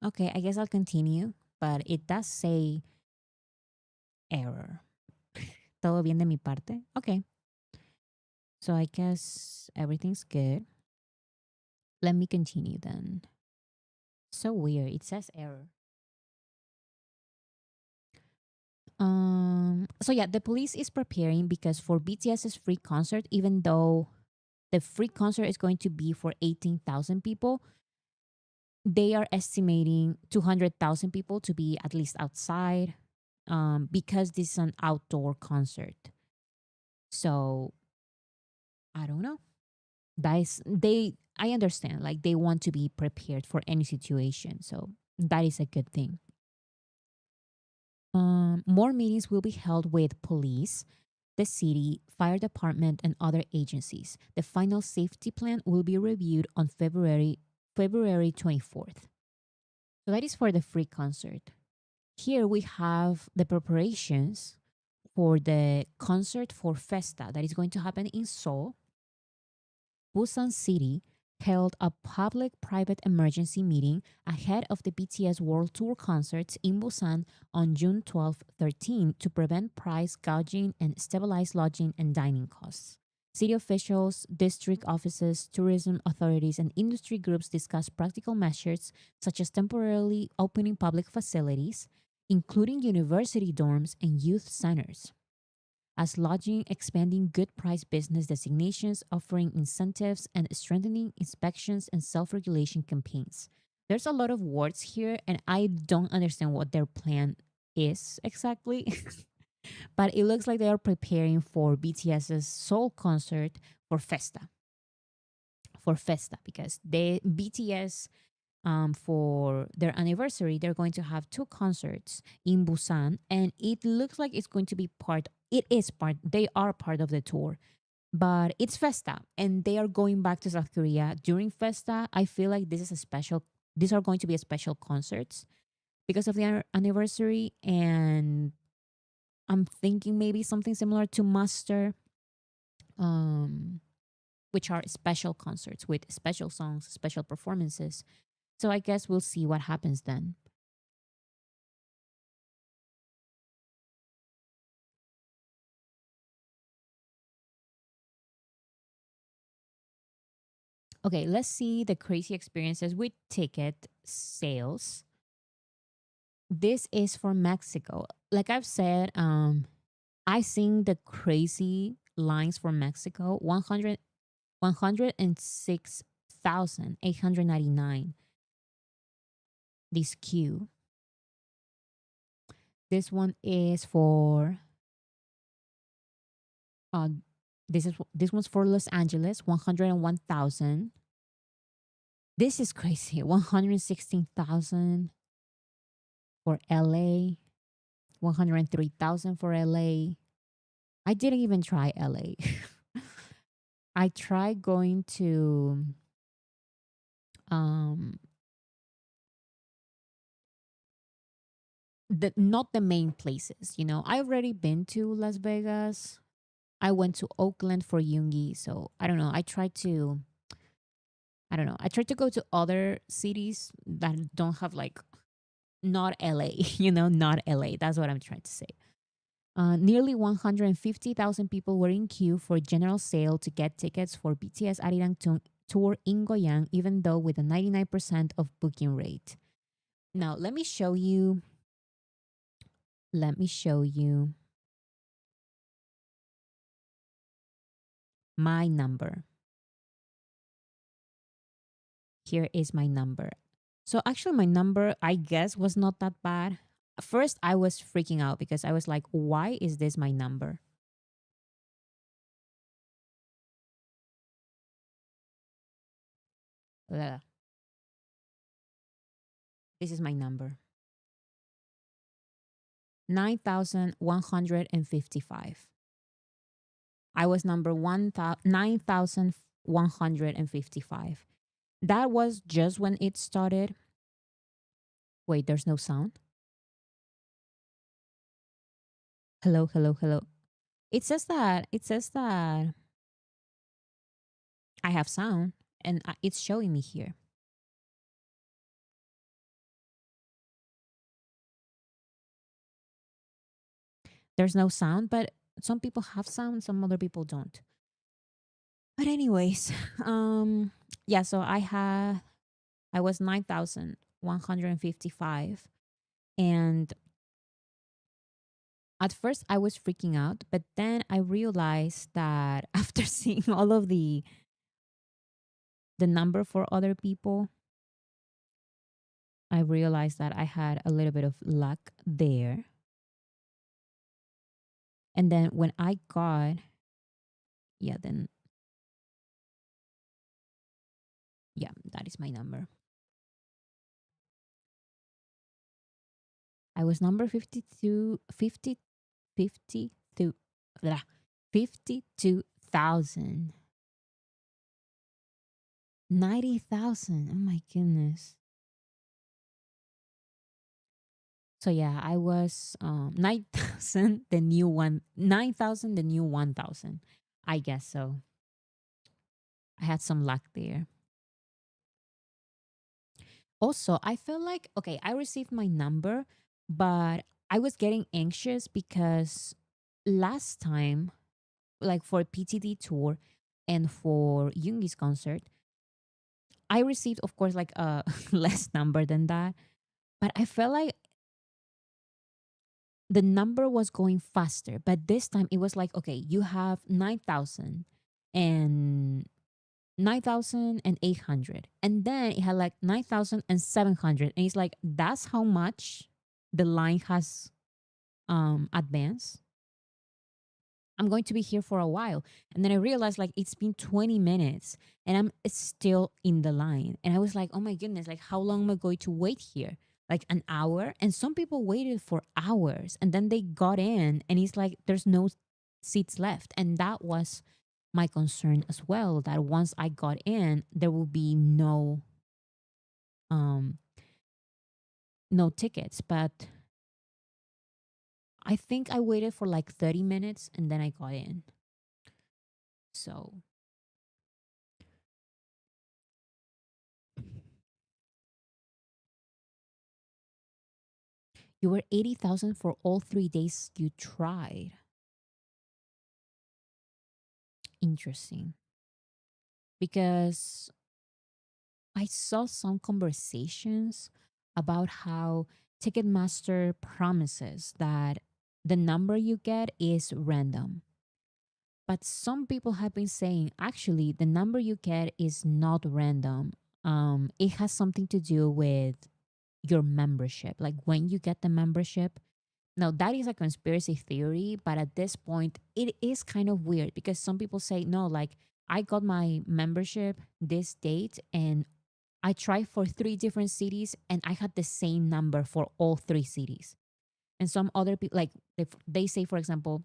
[SPEAKER 1] Okay, I guess I'll continue, but it does say error. Todo bien de mi parte? Okay, so I guess everything's good. Let me continue then. So weird. It says error. So yeah, the police is preparing because for BTS's free concert, even though the free concert is going to be for 18,000 people, they are estimating 200,000 people to be at least outside, because this is an outdoor concert. So I don't know. That is, I understand, like they want to be prepared for any situation. So that is a good thing. More meetings will be held with police, the city, fire department, and other agencies. The final safety plan will be reviewed on February 24th. So that is for the free concert. Here we have the preparations for the concert for Festa that is going to happen in Seoul. Busan City held a public private emergency meeting ahead of the BTS World Tour concerts in Busan on June 12 13 to prevent price gouging and stabilize lodging and dining costs. City officials, district offices, tourism authorities, and industry groups discussed practical measures such as temporarily opening public facilities, including university dorms and youth centers, as lodging, expanding good price business designations, offering incentives, and strengthening inspections and self regulation campaigns. There's a lot of words here, and I don't understand what their plan is exactly, but it looks like they are preparing for BTS's Seoul concert for Festa. For Festa, because they BTS, for their anniversary, they're going to have two concerts in Busan, and it looks like it's going to be part. It is part. They are part of the tour, but it's Festa, and they are going back to South Korea during Festa. I feel like this is a special. These are going to be a special concerts because of the anniversary, and I'm thinking maybe something similar to Master, um, which are special concerts with special songs, special performances. So I guess we'll see what happens then. Okay, let's see the crazy experiences with ticket sales. This is for Mexico. Like I've said, I seen the crazy lines for Mexico. 106,899. This queue. This one is for uh this one's for Los Angeles, 101,000. This is crazy. 116,000 for LA, 103,000 for LA. I didn't even try LA. I tried going to um the not the main places, you know. I already been to Las Vegas. I went to Oakland for Yungi, so I don't know. I don't know. I tried to go to other cities that don't have like not LA, you know, not LA. That's what I'm trying to say. Nearly 150,000 people were in queue for general sale to get tickets for BTS tour in Goyang, even though with a 99% of booking rate. Now, let me show you my number. Here is my number. So actually my number, I guess, was not that bad. First, I was freaking out because I was like, why is this my number? Ugh, this is my number. 9,155. I was number 9,155. That was just when it started. Wait, there's no sound. Hello, hello, hello. It says that I have sound and it's showing me here. There's no sound, but some people have sound, some other people don't. But anyways, yeah, so I was 9,155 and at first I was freaking out, but then I realized that after seeing all of the number for other people, I realized that I had a little bit of luck there. And then when I got, yeah, then yeah, that is my number. I was number 52, 50, 52, blah, 52,000. 90,000. Oh my goodness. So yeah, I was 9,000 the new one, 9,000 the new 1,000. I guess so. I had some luck there. Also, I felt like okay, I received my number, but I was getting anxious because last time like for PTD tour and for Yoongi's concert, I received of course like a less number than that, but I felt like the number was going faster, but this time it was like, okay, you have 9,000 and 9,800. And then it had like 9,700. And it's like, that's how much the line has advanced. I'm going to be here for a while. And then I realized like it's been 20 minutes and I'm still in the line. And I was like, oh my goodness, like how long am I going to wait here? Like an hour? And some people waited for hours and then they got in and it's like there's no seats left. And that was my concern as well, that once I got in, there will be um no tickets. But I think I waited for like 30 minutes and then I got in. So you were 80,000 for all 3 days you tried. Interesting. Because I saw some conversations about how Ticketmaster promises that the number you get is random. But some people have been saying actually the number you get is not random. It has something to do with your membership. Like when you get the membership, now, that is a conspiracy theory, but at this point, it is kind of weird because some people say, no, like I got my membership this date and I tried for three different cities and I had the same number for all three cities. And some other people, like they say, for example,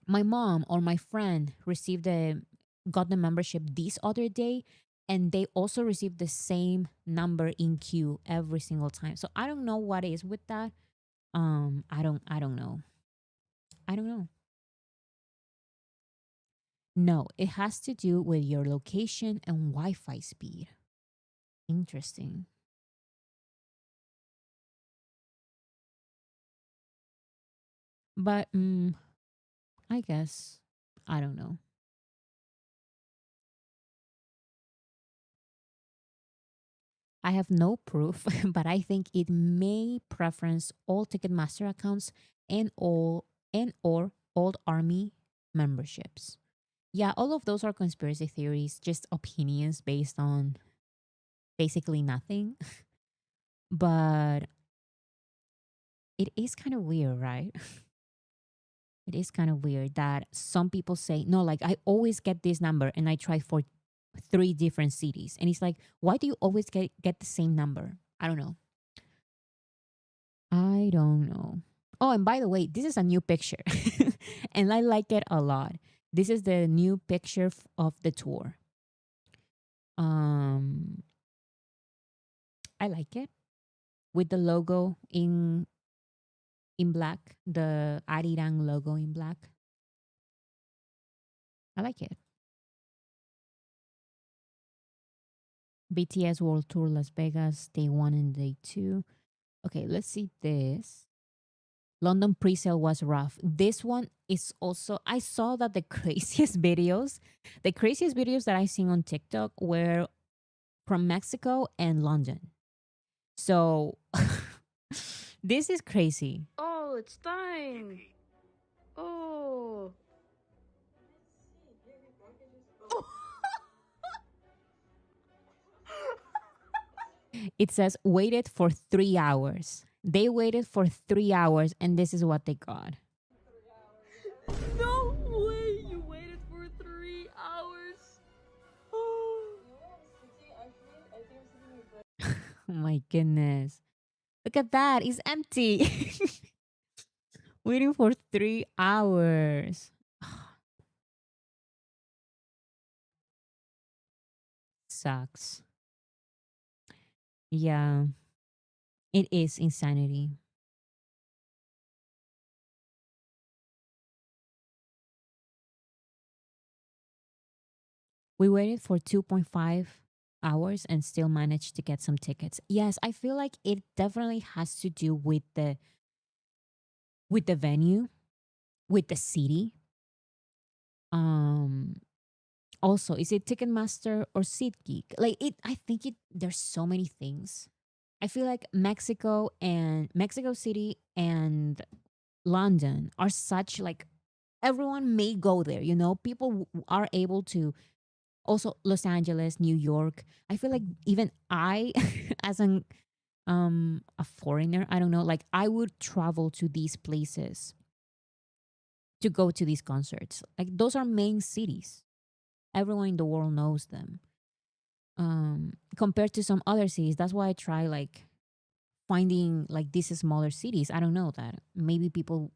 [SPEAKER 1] my mom or my friend received the got the membership this other day, and they also received the same number in queue every single time. So I don't know what is with that. I don't know. I don't know. No, it has to do with your location and Wi-Fi speed. Interesting. But I guess I don't know. I have no proof, but I think it may preference all Ticketmaster accounts and all and or old army memberships. Yeah, all of those are conspiracy theories, just opinions based on basically nothing. But it is kind of weird, right? It is kind of weird that some people say, no, like I always get this number and I try for three different cities. And it's like, why do you always get the same number? I don't know. I don't know. Oh, and by the way, this is a new picture, and I like it a lot. This is the new picture of the tour. Um, I like it with the logo in black, the Arirang logo in black. I like it. BTS World Tour Las Vegas, day one and day two. Okay, let's see this. London pre-sale was rough. This one is also, I saw that the craziest videos that I've seen on TikTok were from Mexico and London. So this is crazy.
[SPEAKER 2] Oh, it's time. Oh.
[SPEAKER 1] It says waited for 3 hours. They waited for 3 hours and this is what they got.
[SPEAKER 2] No way! You waited for 3 hours.
[SPEAKER 1] Oh my goodness. Look at that. It's empty. Waiting for 3 hours. Sucks. Yeah, it is insanity. We waited for 2.5 hours and still managed to get some tickets. Yes, I feel like it definitely has to do with the venue, with the city. Um Also, is it Ticketmaster or SeatGeek? Like it I think it there's so many things. I feel like Mexico City and London are such like everyone may go there, you know? People are able to also Los Angeles, New York. I feel like even I as a foreigner, I don't know, like I would travel to these places to go to these concerts. Like those are main cities. Everyone in the world knows them. Compared to some other cities, that's why I try like finding like these smaller cities. I don't know that. Maybe people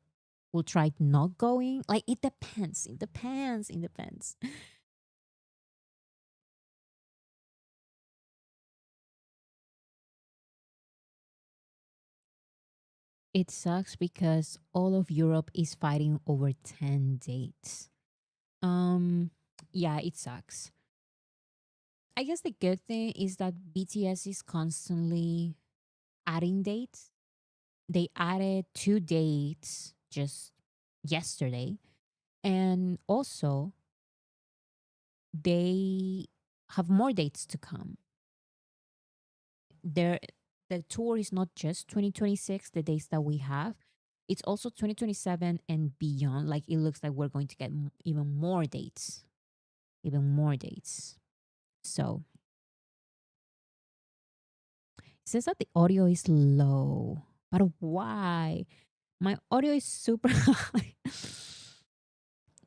[SPEAKER 1] will try not going. Like it depends. It depends. It depends. It sucks because all of Europe is fighting over 10 dates. Um yeah, it sucks. I guess the good thing is that BTS is constantly adding dates. They added 2 dates just yesterday. And also, they have more dates to come. There the tour is not just 2026, the dates that we have. It's also 2027 and beyond. Like it looks like we're going to get even more dates. Even more dates. So, it says that the audio is low. But why? My audio is super high.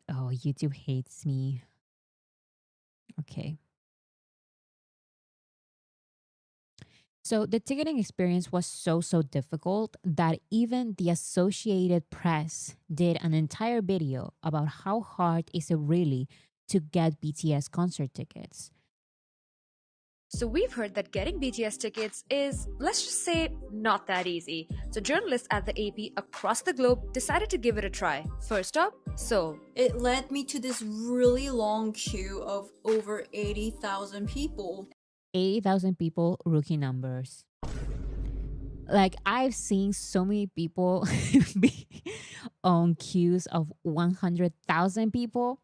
[SPEAKER 1] Oh, YouTube hates me. Okay. So the ticketing experience was so difficult that even the Associated Press did an entire video about how hard is it really to get BTS concert tickets.
[SPEAKER 3] So we've heard that getting BTS tickets is, let's just say, not that easy. So journalists at the AP across the globe decided to give it a try. First up, Seoul.
[SPEAKER 2] It led me to this really long queue of over 80,000 people.
[SPEAKER 1] 80,000 people, rookie numbers. Like I've seen so many people be on queues of 100,000 people.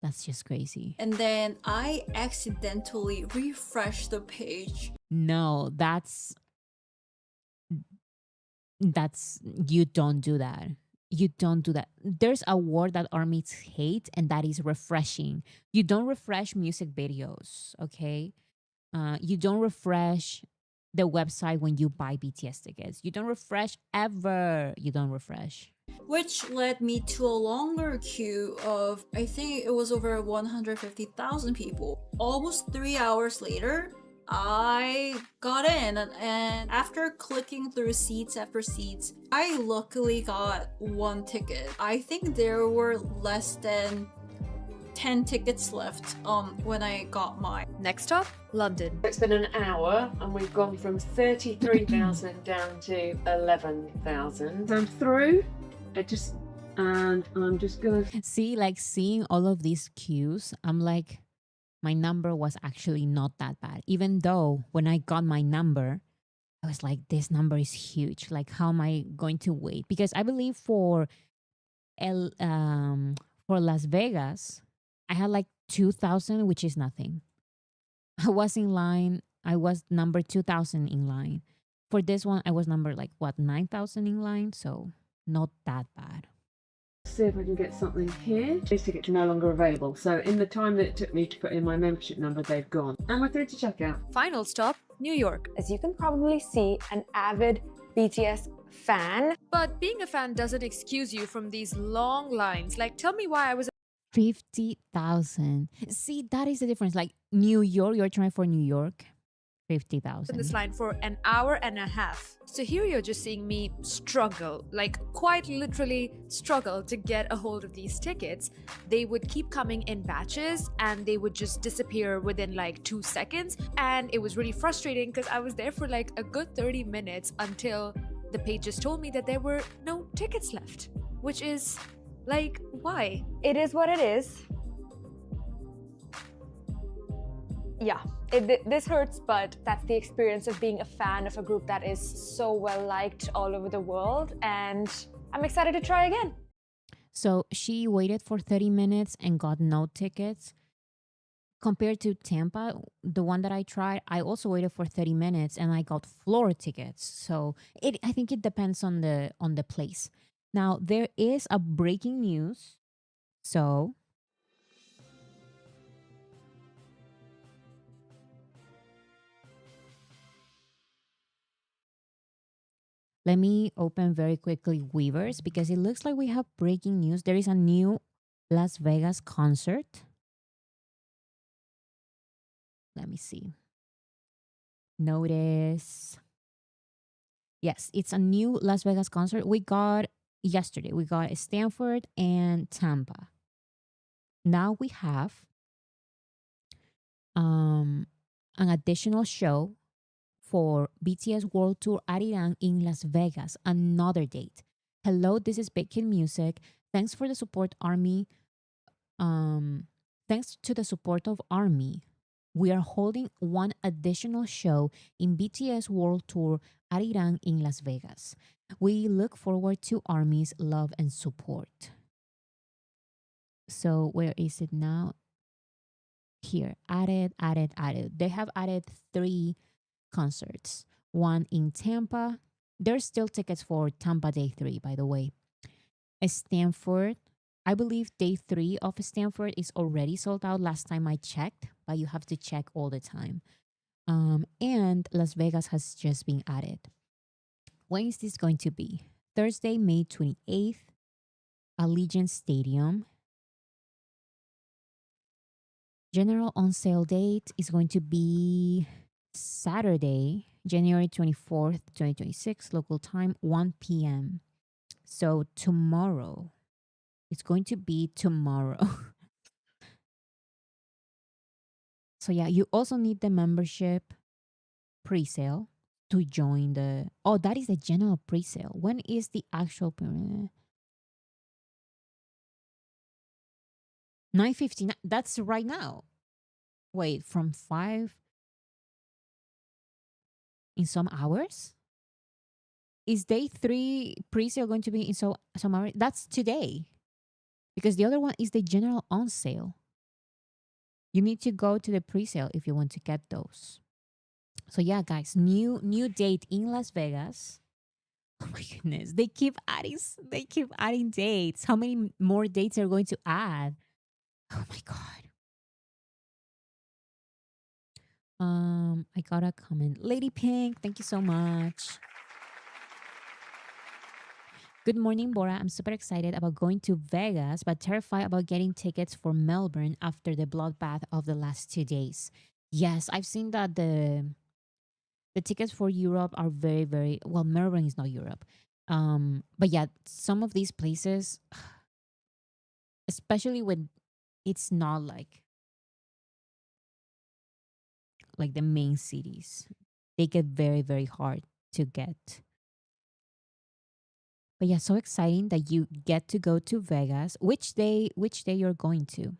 [SPEAKER 1] That's just crazy.
[SPEAKER 2] And then I accidentally refreshed the page.
[SPEAKER 1] No, that's you don't do that. You don't do that. There's a word that armies hate, and that is refreshing. You don't refresh music videos, okay? You don't refresh the website when you buy BTS tickets. You don't refresh ever. You don't refresh.
[SPEAKER 2] Which led me to a longer queue of, I think it was over 150,000 people. Almost 3 hours later, I got in, and after clicking through seats after seats, I luckily got one ticket. I think there were less than 10 tickets left when I got mine.
[SPEAKER 3] Next up, London.
[SPEAKER 4] It's been an hour and we've gone from 33,000 down to 11,000. I'm through. And I'm just gonna
[SPEAKER 1] See, like seeing all of these queues, I'm like, my number was actually not that bad. Even though when I got my number, I was like, this number is huge. Like, how am I going to wait? Because I believe El for Las Vegas, I had like 2,000, which is nothing. I was in line. I was number 2,000 in line. For this one, I was number like what 9,000 in line. So not that bad.
[SPEAKER 4] see if I can get something here. These tickets are no longer available. So in the time that it took me to put in my membership number, they've gone. And we're through to checkout.
[SPEAKER 3] Final stop, New York.
[SPEAKER 5] As you can probably see, an avid BTS fan.
[SPEAKER 3] But being a fan doesn't excuse you from these long lines. Like, tell me why I was
[SPEAKER 1] 50,000. See, that is the difference. Like New York, you're trying for New York,
[SPEAKER 3] in
[SPEAKER 1] 50,000.
[SPEAKER 3] this line for an hour and a half. So here you're just seeing me struggle, like quite literally struggle to get a hold of these tickets. They would keep coming in batches and they would just disappear within like 2 seconds. And it was really frustrating because I was there for like a good 30 minutes until the page just told me that there were no tickets left, which is like, why?
[SPEAKER 5] It is what it is. Yeah, this hurts, but that's the experience of being a fan of a group that is so well liked all over the world, and I'm excited to try again.
[SPEAKER 1] So she waited for 30 minutes and got no tickets. Compared to Tampa, the one that I tried, I also waited for 30 minutes and I got floor tickets. So I think it depends on the place. Now there is a breaking news. So let me open very quickly Weavers because it looks like we have breaking news. There is a new Las Vegas concert. Let me see. Notice. Yes, it's a new Las Vegas concert. We got yesterday. We got Stanford and Tampa. Now we have an additional show for BTS World Tour Arirang in Las Vegas, another date. Hello, this is Big Kid Music. Thanks for the support, Army. Thanks to the support of Army, we are holding one additional show in BTS World Tour Arirang in Las Vegas. We look forward to Army's love and support. So where is it now? Here, added. They have added 3 concerts. One in Tampa. There's still tickets for Tampa Day 3, by the way. Stanford. I believe Day 3 of Stanford is already sold out last time I checked, but you have to check all the time. And Las Vegas has just been added. When is this going to be? Thursday, May 28th, Allegiant Stadium. General on sale date is going to be Saturday, January 24th, 2026, local time, 1 p.m. So tomorrow, it's going to be tomorrow. So yeah, you also need the membership pre-sale to join the. Oh, that is the general pre-sale. When is the actual 9:59? That's right now. Wait, from 5 in some hours? Is day 3 pre-sale going to be in some hours? That's today. Because the other one is the general on sale. You need to go to the pre-sale if you want to get those. So yeah, guys, new date in Las Vegas. Oh my goodness. They keep adding dates. How many more dates are going to add? Oh my god. I got a comment. Lady Pink, thank you so much. Good morning, Bora. I'm super excited about going to Vegas, but terrified about getting tickets for Melbourne after the bloodbath of the last 2 days. Yes, I've seen that the tickets for Europe are very, very well. Melbourne is not Europe, but yeah, some of these places, especially when it's not like the main cities, they get very, very hard to get. But yeah, so exciting that you get to go to Vegas. Which day? Which day you're going to?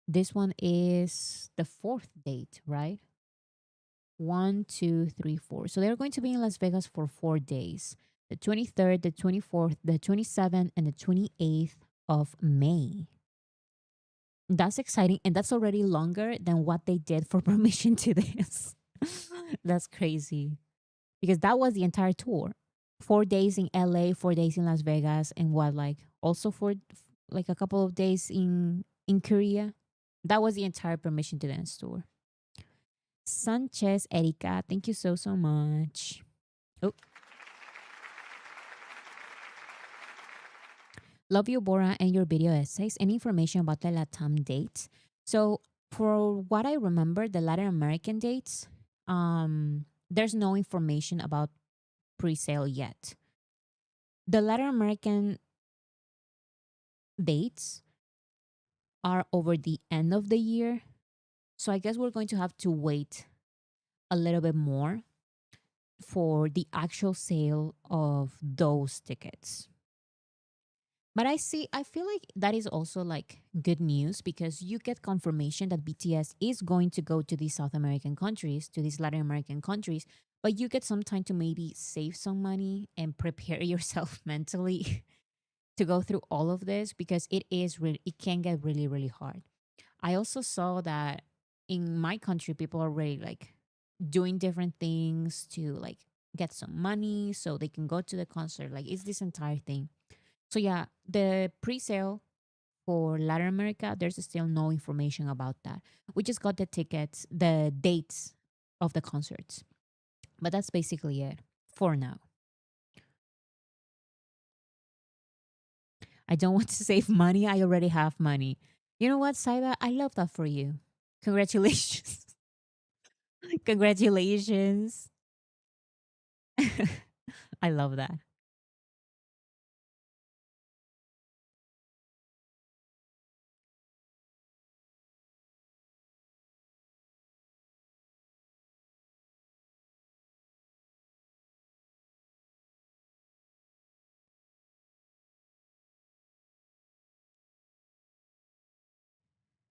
[SPEAKER 1] This one is the fourth date, right? One, two, three, four. So they're going to be in Las Vegas for 4 days: the 23rd, the 24th, the 27th, and the 28th of May. That's exciting. And that's already longer than what they did for permission to this. That's crazy. Because that was the entire tour. 4 days in LA, 4 days in Las Vegas, and what, like also for like a couple of days in Korea. That was the entire permission to dance tour. Sanchez Erika, thank you so so much. Oh, love you, Bora, and your video essays and information about the Latam dates. So for what I remember, the Latin American dates, there's no information about pre-sale yet. The Latin American dates are over the end of the year. So I guess we're going to have to wait a little bit more for the actual sale of those tickets. But I feel like that is also like good news because you get confirmation that BTS is going to go to these South American countries, to these Latin American countries, but you get some time to maybe save some money and prepare yourself mentally to go through all of this because it can get really, really hard. I also saw that in my country, people are already like doing different things to like get some money so they can go to the concert. Like it's this entire thing. So yeah, the pre-sale for Latin America, there's still no information about that. We just got the tickets, the dates of the concerts. But that's basically it for now. I don't want to save money. I already have money. You know what, Saida? I love that for you. Congratulations. Congratulations. I love that.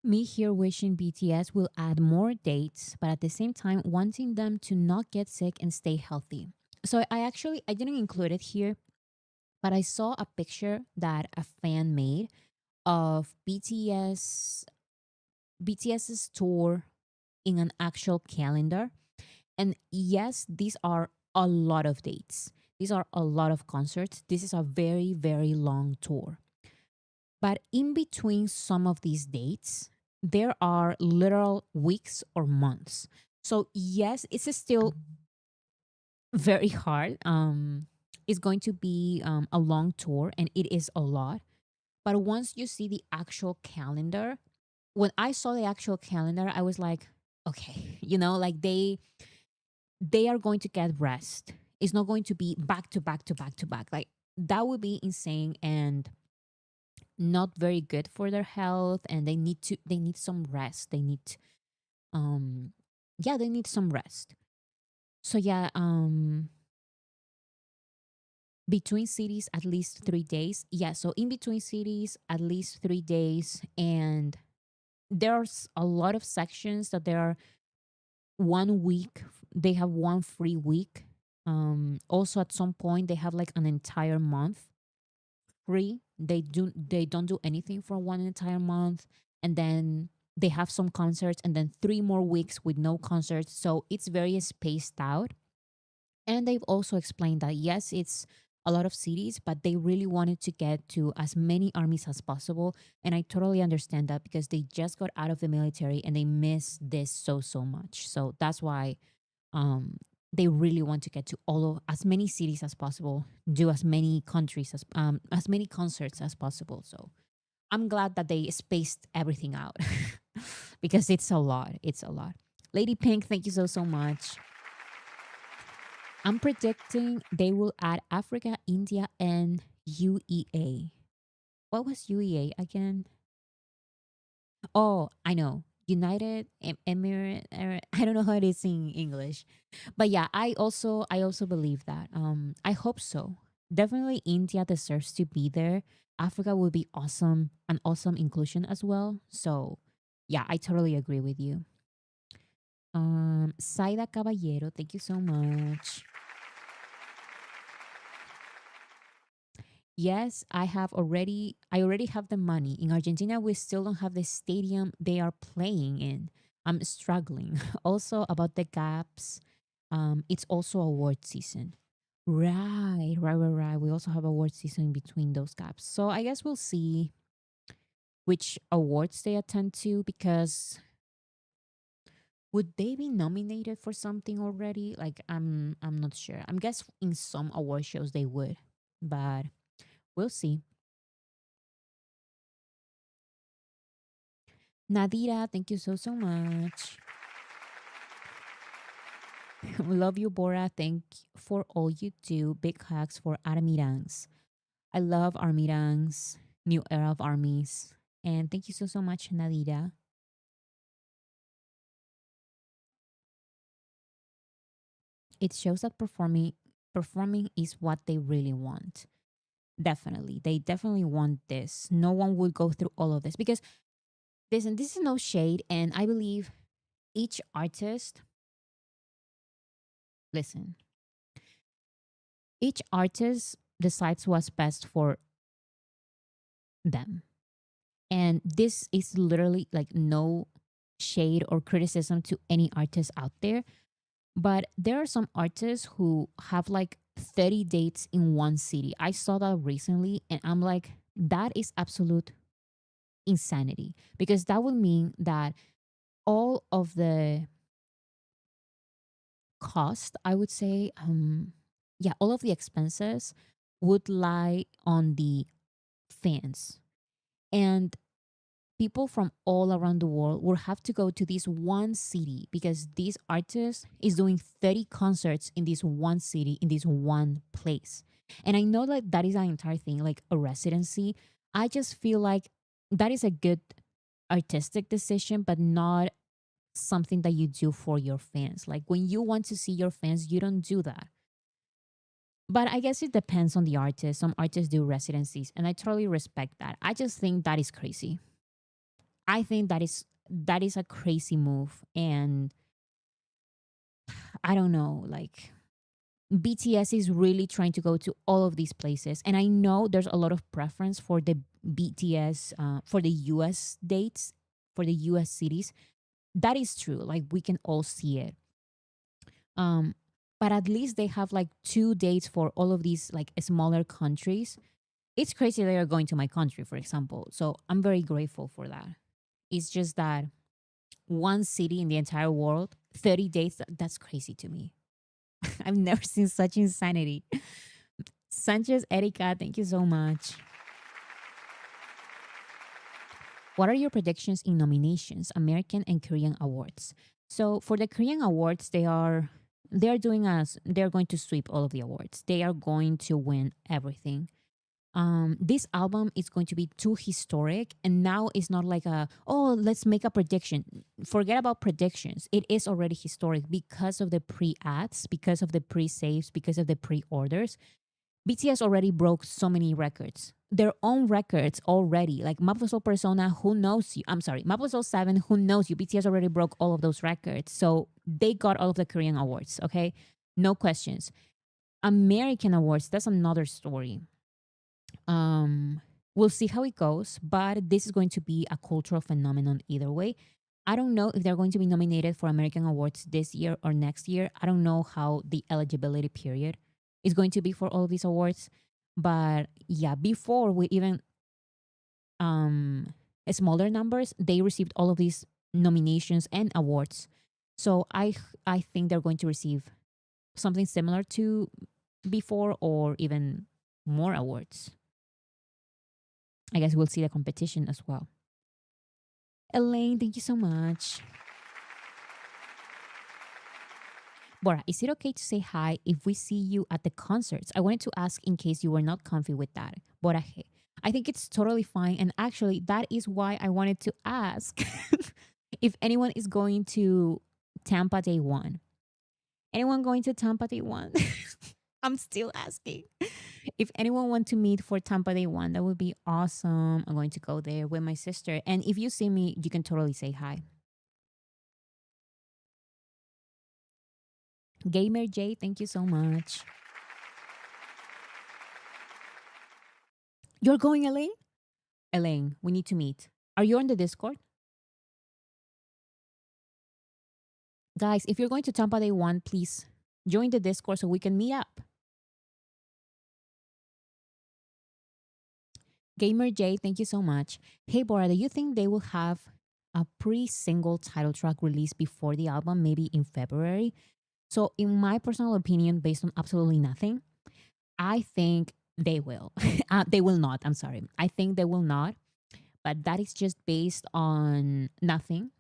[SPEAKER 1] Me here wishing BTS will add more dates, but at the same time wanting them to not get sick and stay healthy. So I didn't include it here, but I saw a picture that a fan made of BTS's tour in an actual calendar. And yes, these are a lot of dates. These are a lot of concerts. This is a very, very long tour. But in between some of these dates, there are literal weeks or months. So yes, it's still very hard. It's going to be a long tour, and it is a lot. But once you see the actual calendar, when I saw the actual calendar, I was like, okay, like they are going to get rest. It's not going to be back to back to back to back. Like that would be insane and not very good for their health, and they need some rest. They need um yeah, they need some rest. So yeah, between cities at least 3 days. Yeah, so in between cities at least 3 days, and there's a lot of sections that there are 1 week, they have one free week. Also at some point they have like an entire month free. They don't do anything for one entire month, and then they have some concerts, and then 3 more weeks with no concerts. So it's very spaced out. And they've also explained that yes, it's a lot of cities, but they really wanted to get to as many armies as possible. And I totally understand that because they just got out of the military and they miss this so much. So that's why um, they really want to get to all of as many cities as possible, do as many concerts as possible. So I'm glad that they spaced everything out because it's a lot. It's a lot. Lady Pink, thank you so much. I'm predicting they will add Africa, India, and UEA. What was UEA again? Oh, I know. United Emirate. I don't know how it is in English, but yeah, I also believe that. I hope so. Definitely, India deserves to be there. Africa would be awesome, an awesome inclusion as well. So, yeah, I totally agree with you. Saida Caballero, thank you so much. Yes, I already have the money. In Argentina, we still don't have the stadium they are playing in. I'm struggling. Also about the gaps, it's also award season. Right. We also have award season between those gaps. So I guess we'll see which awards they attend to, because would they be nominated for something already? Like I'm not sure. I'm guess in some award shows they would, but we'll see. Nadira, thank you so much. Love you, Bora. Thank you for all you do. Big hugs for Armirangs. I love Armirangs, new era of armies. And thank you so much, Nadira. It shows that performing is what they really want. Definitely. They definitely want this. No one would go through all of this because this is no shade, and I believe each artist, listen, each artist decides what's best for them. And this is literally like no shade or criticism to any artist out there. But there are some artists who have like 30 dates in one city. I saw that recently and I'm like, that is absolute insanity, because that would mean that all of the cost, I would say, yeah, all of the expenses would lie on the fans. And people from all around the world will have to go to this one city because this artist is doing 30 concerts in this one city, in this one place. And I know that that is an entire thing, like a residency. I just feel like that is a good artistic decision, but not something that you do for your fans. Like when you want to see your fans, you don't do that. But I guess it depends on the artist. Some artists do residencies, and I totally respect that. I just think that is crazy. I think that is a crazy move, and I don't know, like BTS is really trying to go to all of these places, and I know there's a lot of preference for the BTS for the US dates, for the US cities. That is true. Like we can all see it. Um but at least they have like 2 dates for all of these like smaller countries. It's crazy they are going to my country, for example. So I'm very grateful for that. It's just that one city in the entire world, 30 days, that's crazy to me. I've never seen such insanity. Sanchez Erika, thank you so much. What are your predictions in nominations, American and Korean awards? So for the Korean awards, they're going to sweep all of the awards. They are going to win everything. This album is going to be too historic, and now it's not like let's make a prediction. Forget about predictions. It is already historic because of the pre-ads, because of the pre-saves, because of the pre-orders. BTS already broke so many records, their own records already. Like Map Soul Persona, who knows you? I'm sorry, Map Soul 7, who knows you? BTS already broke all of those records. So they got all of the Korean awards, okay? No questions. American awards, that's another story. We'll see how it goes, but this is going to be a cultural phenomenon either way. I don't know if they're going to be nominated for American awards this year or next year. I don't know how the eligibility period is going to be for all of these awards. But yeah, before with even smaller numbers, they received all of these nominations and awards. So I think they're going to receive something similar to before or even more awards. I guess we'll see the competition as well. Elaine, thank you so much. Bora, is it okay to say hi if we see you at the concerts? I wanted to ask in case you were not comfy with that. Bora, hey. I think it's totally fine. And actually, that is why I wanted to ask if anyone is going to Tampa Day 1. Anyone going to Tampa Day 1? I'm still asking. If anyone want to meet for Tampa Day 1, that would be awesome. I'm going to go there with my sister. And if you see me, you can totally say hi. Gamer J, thank you so much. You're going, Elaine? Elaine, we need to meet. Are you on the Discord? Guys, if you're going to Tampa Day 1, please join the Discord so we can meet up. Gamer J, thank you so much. Hey, Bora, do you think they will have a pre-single title track released before the album, maybe in February? So, in my personal opinion, based on absolutely nothing, I think they will. They will not. I'm sorry. I think they will not. But that is just based on nothing.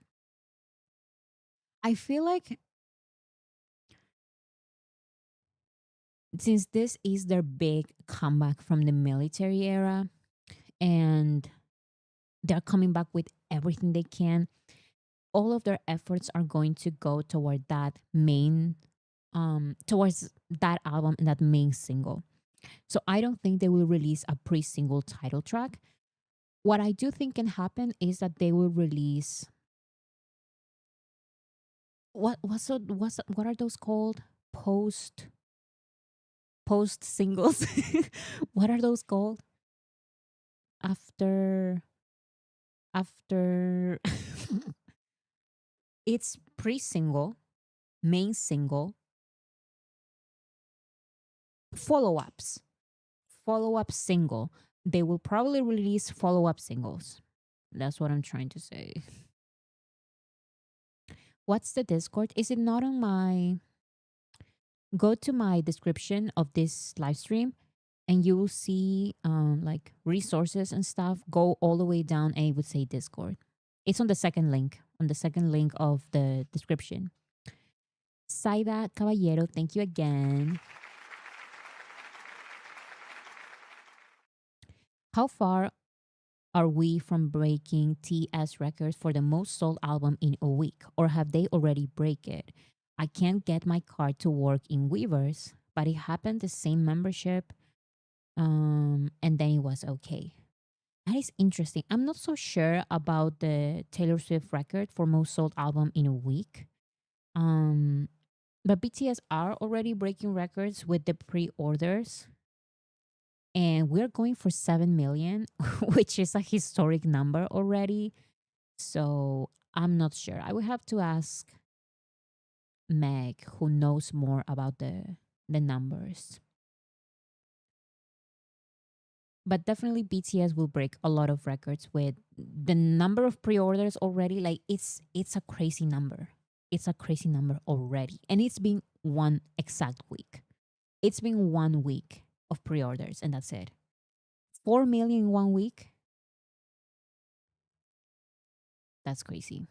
[SPEAKER 1] I feel like since this is their big comeback from the military era and they're coming back with everything they can, all of their efforts are going to go toward that main towards that album and that main single. So I don't think they will release a pre-single title track. What I do think can happen is that they will release what are those called? Post singles. What are those called? After it's pre-single, main single, follow-ups. Follow-up single. They will probably release follow-up singles. That's what I'm trying to say. What's the Discord? Is it not on my go to my description of this live stream and you will see like resources and stuff. Go all the way down and it would say Discord. It's on the second link, of the description. Saida Caballero, thank you again. How far are we from breaking TS records for the most sold album in a week? Or have they already break it? I can't get my card to work in Weavers, but it happened the same membership. And then it was okay. That is interesting. I'm not so sure about the Taylor Swift record for most sold album in a week. But BTS are already breaking records with the pre-orders. And we're going for 7 million, which is a historic number already. So I'm not sure. I would have to ask Meg, who knows more about the numbers. But definitely BTS will break a lot of records with the number of pre-orders already. Like it's a crazy number. It's a crazy number already. And it's been one exact week. It's been 1 week of pre-orders and that's it. 4 million in 1 week. That's crazy.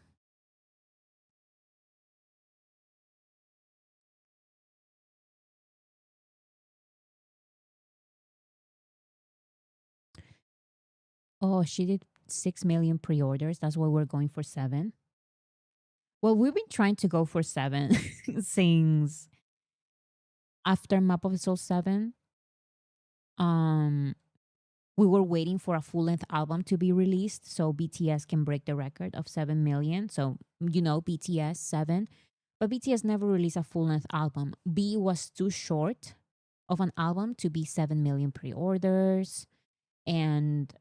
[SPEAKER 1] Oh, she did 6 million pre-orders. That's why we're going for 7. Well, we've been trying to go for 7 since after Map of the Soul 7. Um, we were waiting for a full-length album to be released so BTS can break the record of 7 million. So, BTS 7. But BTS never released a full-length album. B was too short of an album to be 7 million pre-orders. And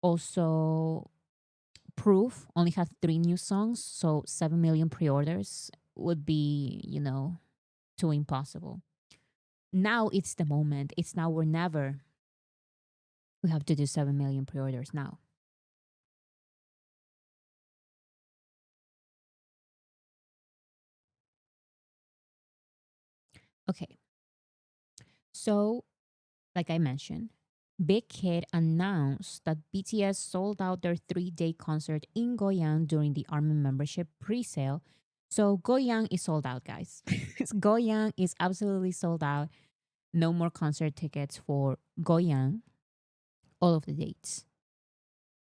[SPEAKER 1] also Proof only had 3 new songs, so 7 million pre-orders would be, too impossible. Now it's the moment. It's now or never. We have to do 7 million pre-orders now. Okay. So, like I mentioned, Big Hit announced that BTS sold out their 3-day concert in Goyang during the ARMY membership pre-sale. So Goyang is sold out, guys. Goyang is absolutely sold out. No more concert tickets for Goyang. All of the dates.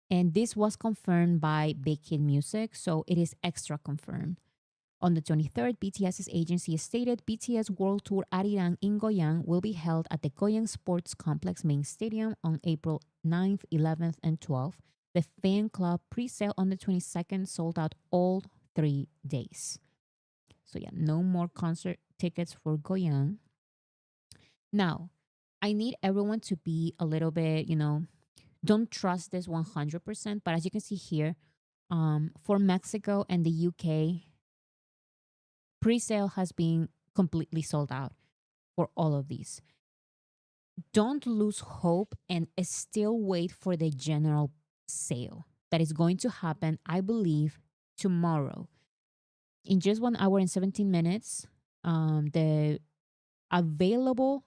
[SPEAKER 1] And this was confirmed by Big Hit Music, so it is extra confirmed. On the 23rd, BTS's agency stated BTS World Tour Arirang in Goyang will be held at the Goyang Sports Complex main stadium on April 9th, 11th, and 12th. The fan club pre-sale on the 22nd sold out all 3 days. So yeah, no more concert tickets for Goyang. Now, I need everyone to be a little bit, don't trust this 100%, but as you can see here, for Mexico and the UK, pre-sale has been completely sold out for all of these. Don't lose hope and still wait for the general sale that is going to happen, I believe, tomorrow. In just 1 hour and 17 minutes, the available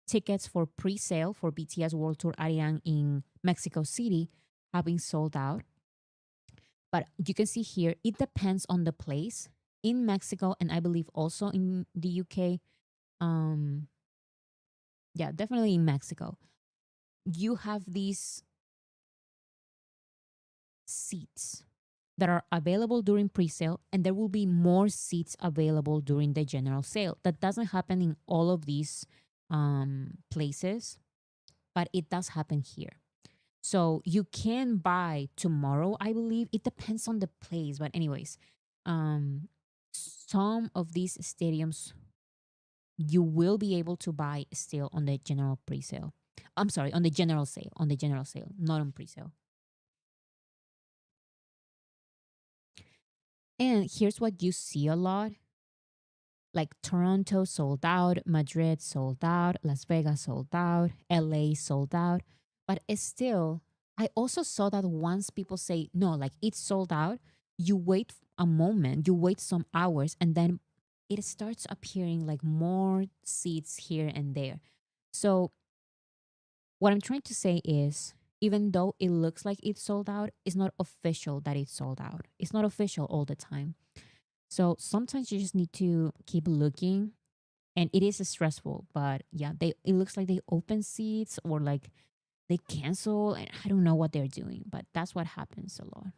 [SPEAKER 1] tickets for pre-sale for BTS World Tour Ariang in Mexico City have been sold out. But you can see here, it depends on the place. In Mexico, and I believe also in the UK, yeah, definitely in Mexico, you have these seats that are available during pre-sale, and there will be more seats available during the general sale. That doesn't happen in all of these places, but it does happen here. So you can buy tomorrow, I believe. It depends on the place, but anyways, some of these stadiums you will be able to buy still on the general pre-sale. I'm sorry, on the general sale, not on pre-sale. And here's what you see a lot. Like Toronto sold out, Madrid sold out, Las Vegas sold out, LA sold out. But it's still, I also saw that once people say, no, like it's sold out, you wait a moment, you wait some hours, and then it starts appearing like more seats here and there. So what I'm trying to say is, even though it looks like it's sold out, it's not official that it's sold out. It's not official all the time. So sometimes you just need to keep looking, and it is stressful. But yeah, it looks like they open seats or like they cancel, and I don't know what they're doing, but that's what happens a lot.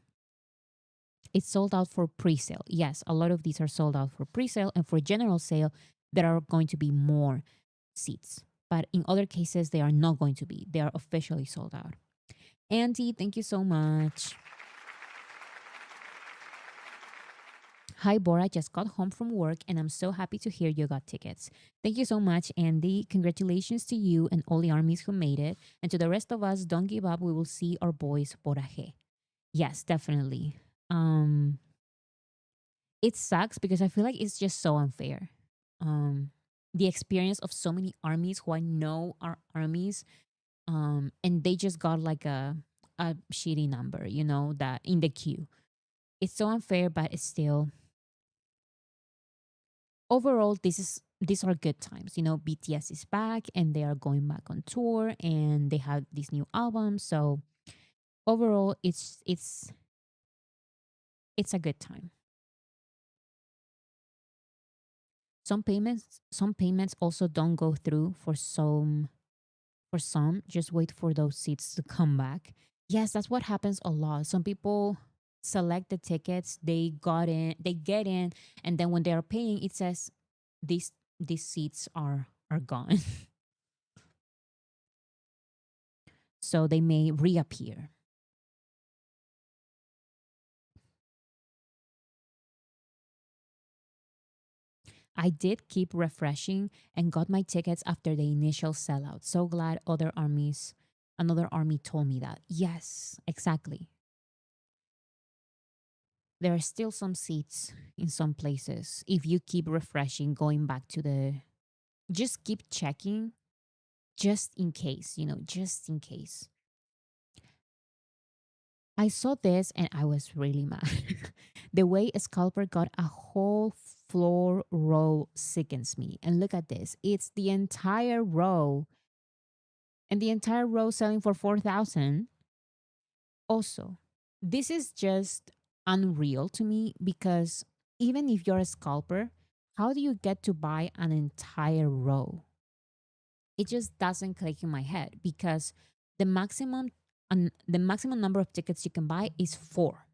[SPEAKER 1] It's sold out for pre-sale. Yes, a lot of these are sold out for pre-sale, and for general sale, there are going to be more seats. But in other cases, they are not going to be. They are officially sold out. Andy, thank you so much. Hi, Bora. Just got home from work and I'm so happy to hear you got tickets. Thank you so much, Andy. Congratulations to you and all the armies who made it. And to the rest of us, don't give up. We will see our boys, Boraje. Yes, definitely. It sucks because I feel like it's just so unfair. The experience of so many armies who I know are armies, and they just got like a shitty number, that in the queue. It's so unfair, but it's still overall, these are good times. BTS is back and they are going back on tour and they have these new albums. So overall, it's it's a good time. Some payments also don't go through for some. Just wait for those seats to come back. Yes, that's what happens a lot. Some people select the tickets, they get in, and then when they are paying, it says these seats are gone. So they may reappear. I did keep refreshing and got my tickets after the initial sellout. So glad another army told me that. Yes, exactly. There are still some seats in some places. If you keep refreshing, going back to just keep checking just in case, just in case. I saw this and I was really mad. The way a scalper got a whole floor row sickens me. And look at this. It's the entire row, and the entire row selling for 4,000. Also, this is just unreal to me because even if you're a scalper, how do you get to buy an entire row? It just doesn't click in my head because the maximum the maximum number of tickets you can buy is 4.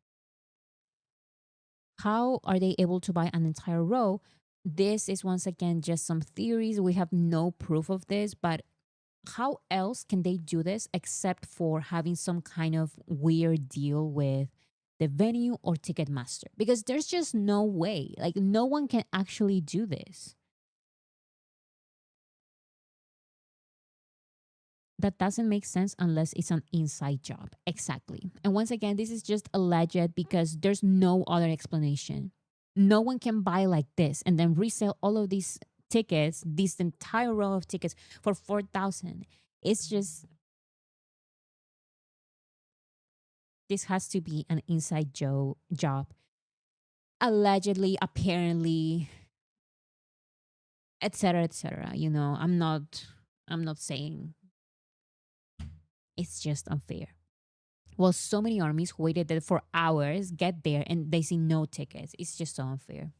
[SPEAKER 1] How are they able to buy an entire row? This is once again just some theories. We have no proof of this, but how else can they do this except for having some kind of weird deal with the venue or Ticketmaster? Because there's just no way. Like, no one can actually do this. That doesn't make sense unless it's an inside job. Exactly. And once again, this is just alleged because there's no other explanation. No one can buy like this and then resell all of these tickets, this entire row of tickets for 4,000. It's just, this has to be an inside job. Allegedly, apparently, etc., etc. I'm not saying, it's just unfair. Well, so many armies who waited there for hours get there and they see no tickets. It's just so unfair.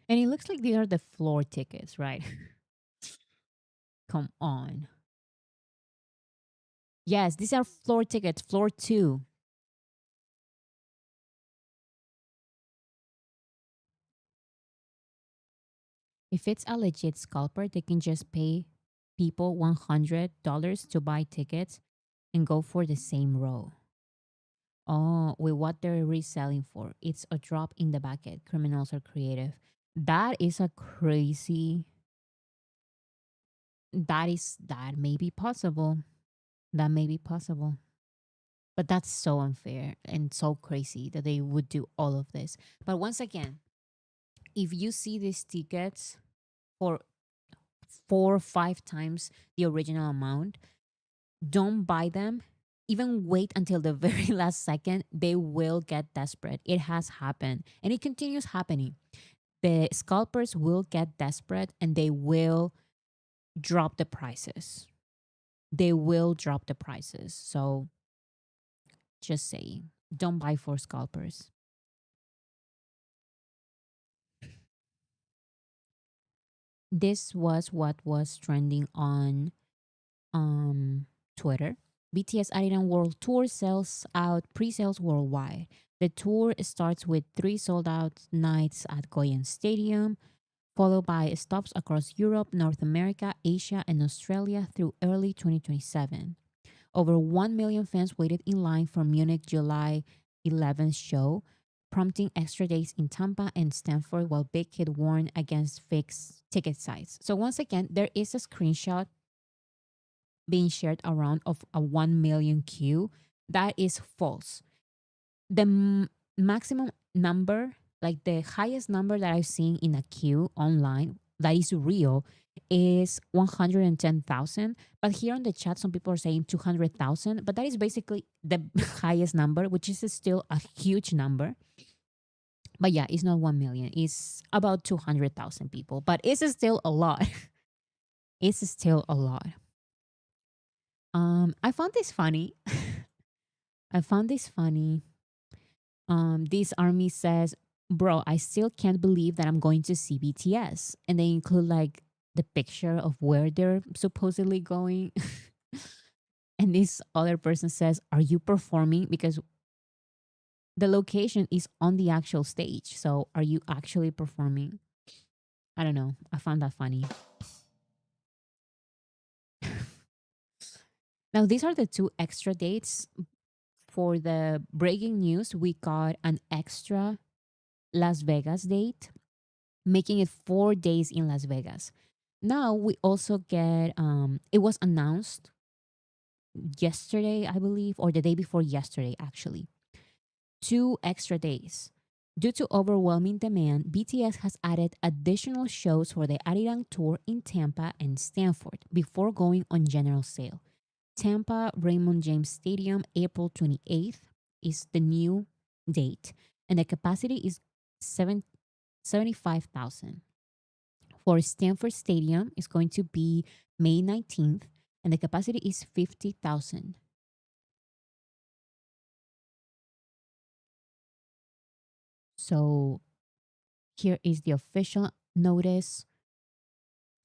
[SPEAKER 1] And it looks like these are the floor tickets, right? Come on. Yes, these are floor tickets, floor 2. If it's a legit scalper, they can just pay people $100 to buy tickets and go for the same row. Oh, with what they're reselling for. It's a drop in the bucket. Criminals are creative. That is a crazy. That may be possible. That may be possible. But that's so unfair and so crazy that they would do all of this. But once again, if you see these tickets for 4 or 5 times the original amount, don't buy them. Even wait until the very last second. They will get desperate. It has happened and it continues happening. The scalpers will get desperate and they will drop the prices. They will drop the prices. So just saying, don't buy for scalpers. This was what was trending on Twitter. BTS Arena World Tour sells out pre-sales worldwide. The tour starts with 3 sold-out nights at Goyen Stadium, followed by stops across Europe, North America, Asia, and Australia through early 2027. Over 1 million fans waited in line for Munich July 11th show, prompting extra days in Tampa and Stanford while Big Hit warned against fixed ticket sites. So once again, there is a screenshot being shared around of a 1 million queue. That is false. The maximum number, like the highest number that I've seen in a queue online that is real, is 110,000. But here on the chat, some people are saying 200,000, but that is basically the highest number, which is still a huge number. But yeah, it's not 1 million. It's about 200,000 people, but it's still a lot. It's still a lot. I found this funny. I found this funny. This army says, "Bro, I still can't believe that I'm going to see BTS," and they include like the picture of where they're supposedly going. And this other person says, "Are you performing? Because the location is on the actual stage. So are you actually performing?" I don't know. I found that funny. Now, these are the two extra dates. For the breaking news, we got an extra Las Vegas date, making it 4 days in Las Vegas. Now we also get it was announced yesterday, I believe, or the day before yesterday, actually. 2 extra days. Due to overwhelming demand, BTS has added additional shows for the Arirang tour in Tampa and Stanford before going on general sale. Tampa Raymond James Stadium, April 28th, is the new date, and the capacity is 75,000. For Stanford Stadium, it's going to be May 19th, and the capacity is 50,000. So here is the official notice: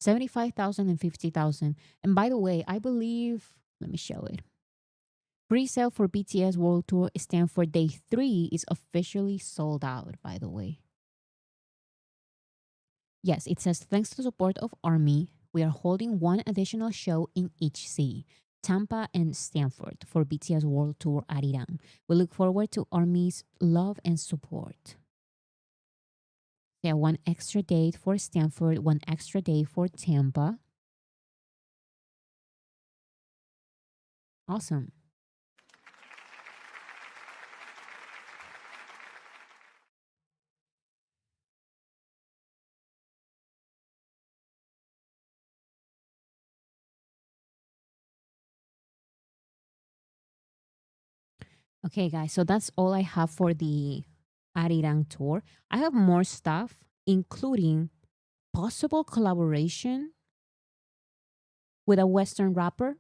[SPEAKER 1] 75,000 and 50,000. And by the way, I believe, let me show it. Pre-sale for BTS World Tour Stanford Day 3 is officially sold out, by the way. Yes, it says, thanks to the support of Army, we are holding one additional show in each city, Tampa and Stanford, for BTS World Tour Arirang. We look forward to Army's love and support. Yeah, one extra date for Stanford, one extra day for Tampa. Awesome. Okay, guys, so that's all I have for the Arirang tour. I have more stuff, including possible collaboration with a Western rapper.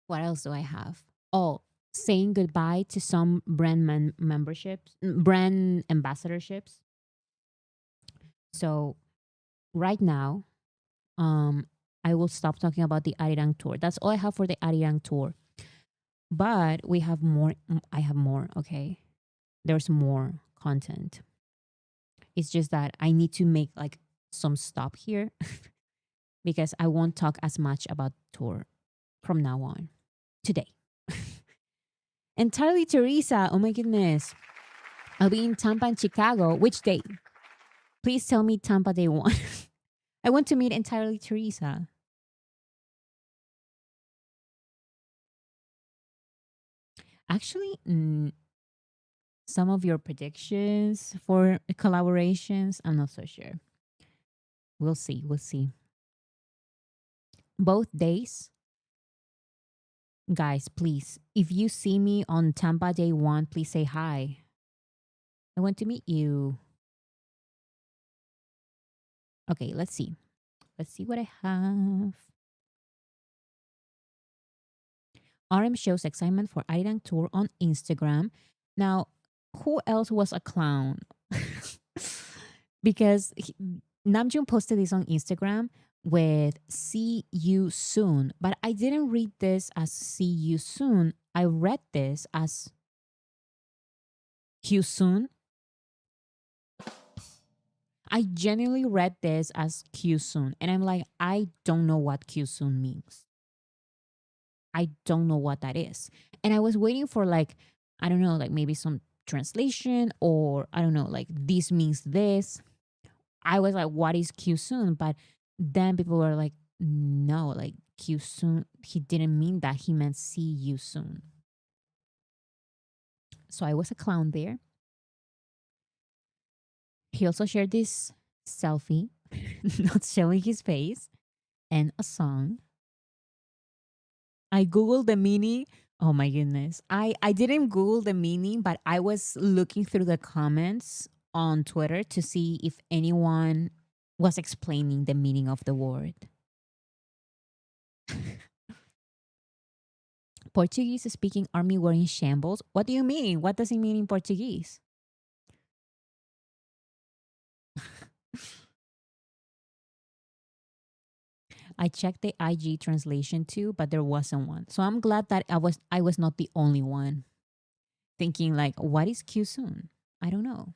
[SPEAKER 1] What else do I have? Oh, saying goodbye to some memberships, brand ambassadorships. So right now, um, I will stop talking about the Arirang tour. That's all I have for the Arirang tour. But we have more. I have more. Okay, there's more content. It's just that I need to make like some stop here because I won't talk as much about tour from now on today. Entirely Teresa. Oh my goodness. I'll be in Tampa and Chicago. Which date? Please tell me Tampa day one. I want to meet Entirely Teresa. Actually, some of your predictions for collaborations, I'm not so sure. We'll see. We'll see. Both days, guys, please, if you see me on Tampa day one, please say hi. I want to meet you. Okay, let's see. Let's see what I have. RM shows excitement for Arirang tour on Instagram. Now, who else was a clown? Because Namjoon posted this on Instagram with "see you soon," but I didn't read this as "see you soon." I read this as "Q soon." I genuinely read this as "Q soon," and I'm like, I don't know what "Q soon" means. I don't know what that is. And I was waiting for like, I don't know, like maybe some translation, or I don't know, like this means this. I was like, what is Q soon? But then people were like, no, like Q soon, he didn't mean that. He meant see you soon. So I was a clown there. He also shared this selfie, not showing his face, and a song. I Googled the meaning Oh my goodness. I didn't Google the meaning, but I was looking through the comments on Twitter to see if anyone was explaining the meaning of the word. Portuguese speaking army were in shambles. What do you mean? What does it mean in Portuguese? I checked the IG translation too, but there wasn't one. So I'm glad that I was not the only one thinking like, what is Q soon? I don't know.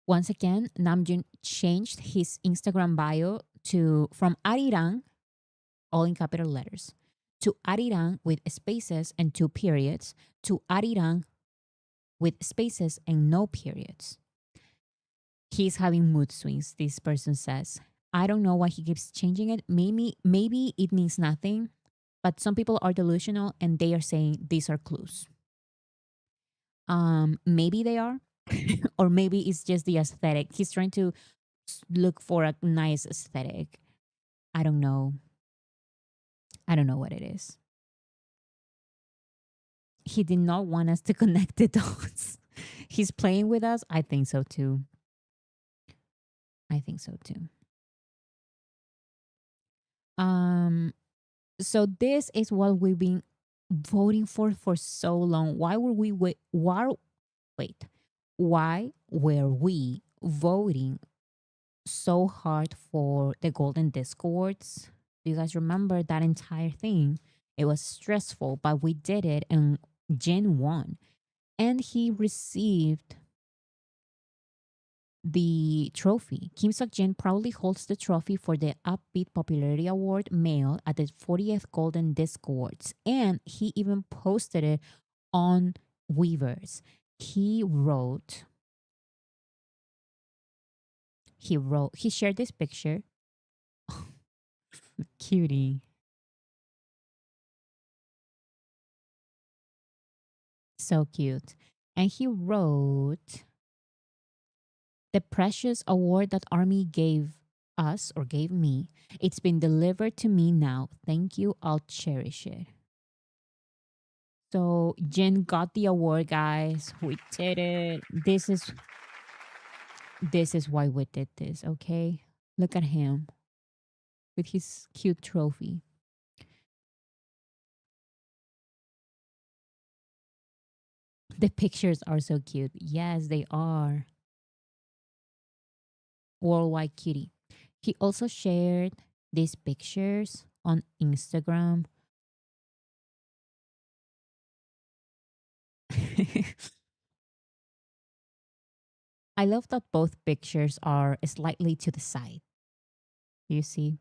[SPEAKER 1] Once again, Namjoon changed his Instagram bio to from Arirang, all in capital letters, to Arirang with spaces and two periods, to Arirang with spaces and no periods. He's having mood swings, this person says. I don't know why he keeps changing it. Maybe it means nothing, but some people are delusional and they are saying these are clues. Maybe they are, or maybe it's just the aesthetic. He's trying to look for a nice aesthetic. I don't know. I don't know what it is. He did not want us to connect the dots. He's playing with us. I think so too. I think so too. Um so this is what we've been voting for so long. Wait. Why were we voting so hard for the Golden Disc Awards? Do you guys remember that entire thing? It was stressful, but we did it and Jin won. And he received the trophy. Kim Seok Jin proudly holds the trophy for the Upbeat Popularity Award male at the 40th Golden Disc Awards. And he even posted it on Weavers. He shared this picture. Cutie. So cute. And he wrote, the precious award that Army gave us or gave me, it's been delivered to me now. Thank you. I'll cherish it. So Jin got the award, guys. We did it. This is why we did this, okay? Look at him with his cute trophy. The pictures are so cute. Yes, they are. Worldwide cutie. He also shared these pictures on Instagram. I love that both pictures are slightly to the side. You see?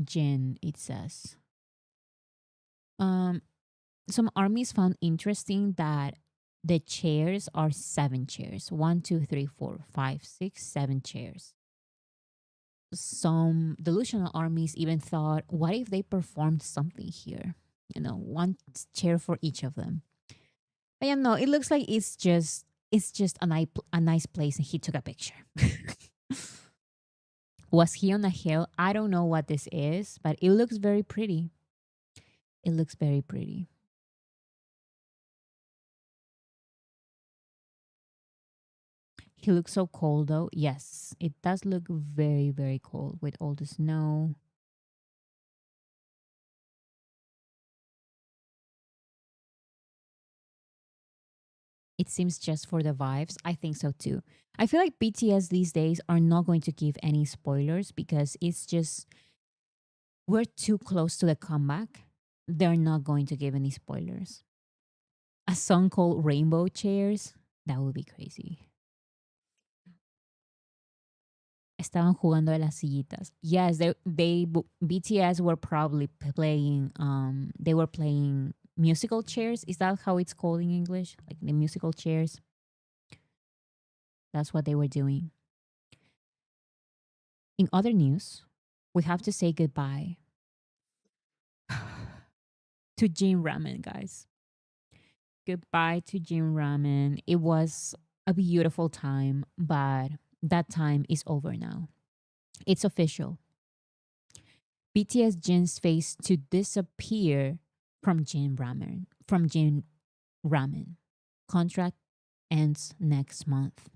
[SPEAKER 1] Jin, it says. Um, some armies found interesting that the chairs are 7 chairs. 1, 2, 3, 4, 5, 6, 7 chairs. Some delusional armies even thought, what if they performed something here? One chair for each of them. But yeah, no, it looks like it's just a nice place and he took a picture. Was he on a hill? I don't know what this is, but it looks very pretty. It looks very pretty. He looks so cold though. Yes, it does look very, very cold with all the snow. It seems just for the vibes. I think so too. I feel like BTS these days are not going to give any spoilers because it's just we're too close to the comeback. They're not going to give any spoilers. A song called Rainbow Chairs, that would be crazy. Estaban jugando de las sillitas. Yes, BTS were probably playing they were playing musical chairs. Is that how it's called in English? Like the musical chairs. That's what they were doing. In other news, we have to say goodbye to Jin Ramen, guys. Goodbye to Jin Ramen. It was a beautiful time, but that time is over now. It's official. BTS Jin's face to disappear from Jin Ramen. Contract ends next month.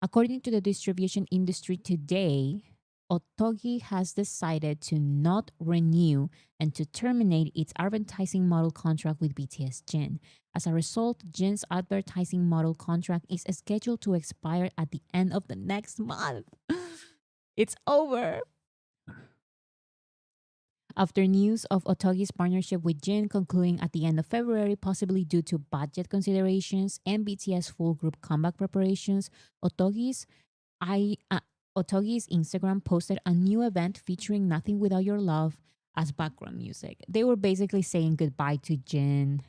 [SPEAKER 1] According to the distribution industry today, Otogi has decided to not renew and to terminate its advertising model contract with BTS Jin. As a result, Jin's advertising model contract is scheduled to expire at the end of the next month. It's over. After news of Otogi's partnership with Jin concluding at the end of February, possibly due to budget considerations and BTS full group comeback preparations, I Otogi's Instagram posted a new event featuring Nothing Without Your Love as background music. They were basically saying goodbye to Jin's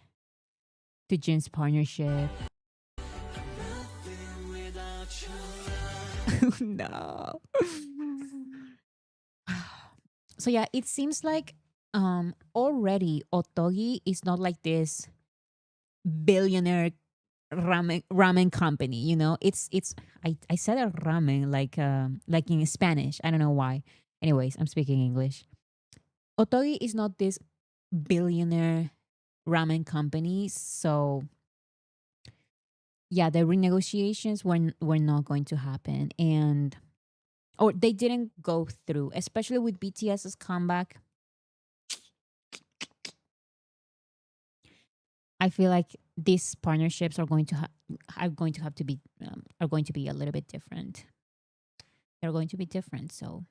[SPEAKER 1] partnership. No. So yeah, it seems like already Otogi is not like this billionaire ramen company, you know. I said a ramen like in Spanish. I don't know why. Anyways, I'm speaking English. Otogi is not this billionaire ramen company, so yeah, the renegotiations were not going to happen, and or they didn't go through, especially with BTS's comeback. I feel like these partnerships are going to have to be are going to be a little bit different. They're going to be different. So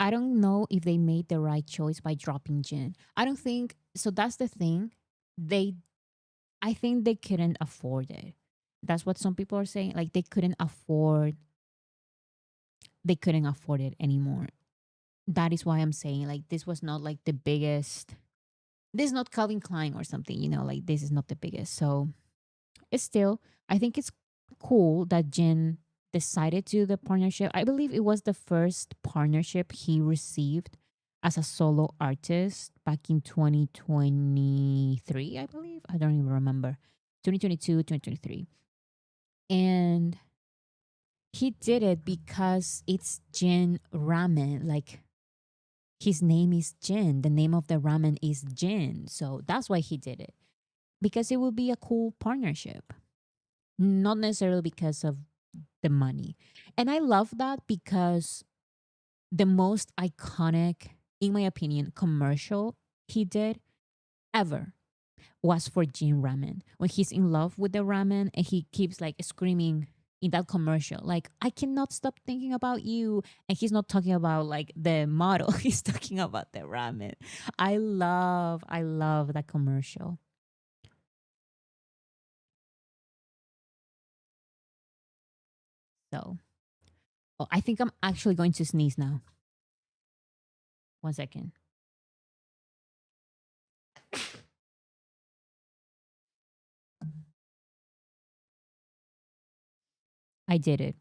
[SPEAKER 1] I don't know if they made the right choice by dropping Jin. I don't think so. That's the thing. They, I think they couldn't afford it. That's what some people are saying. Like they couldn't afford it anymore. That is why I'm saying like this was not like the biggest. This is not Calvin Klein or something. You know, like this is not the biggest. So it's still, I think it's cool that Jin decided to do the partnership. I believe it was the first partnership he received as a solo artist back in 2023, I believe. I don't even remember. 2022, 2023. And he did it because it's Jin Ramen. Like his name is Jin. The name of the ramen is Jin. So that's why he did it. Because it would be a cool partnership. Not necessarily because of the money. And I love that because the most iconic, in my opinion, commercial he did ever was for Jin Ramen. When he's in love with the ramen and he keeps like screaming in that commercial, like, I cannot stop thinking about you. And he's not talking about like the model, he's talking about the ramen. I love that commercial. So, oh, I think I'm actually going to sneeze now. 1 second. I did it.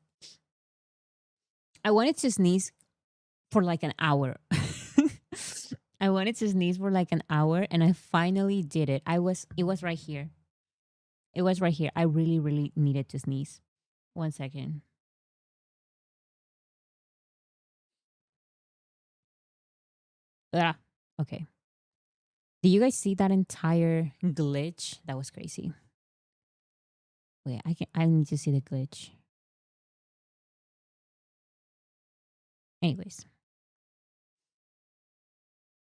[SPEAKER 1] I wanted to sneeze for like an hour. I wanted to sneeze for like an hour and I finally did it. It was right here. It was right here. I really, really needed to sneeze. 1 second. Ah, okay. Did you guys see that entire glitch? That was crazy. Wait, I need to see the glitch. Anyways.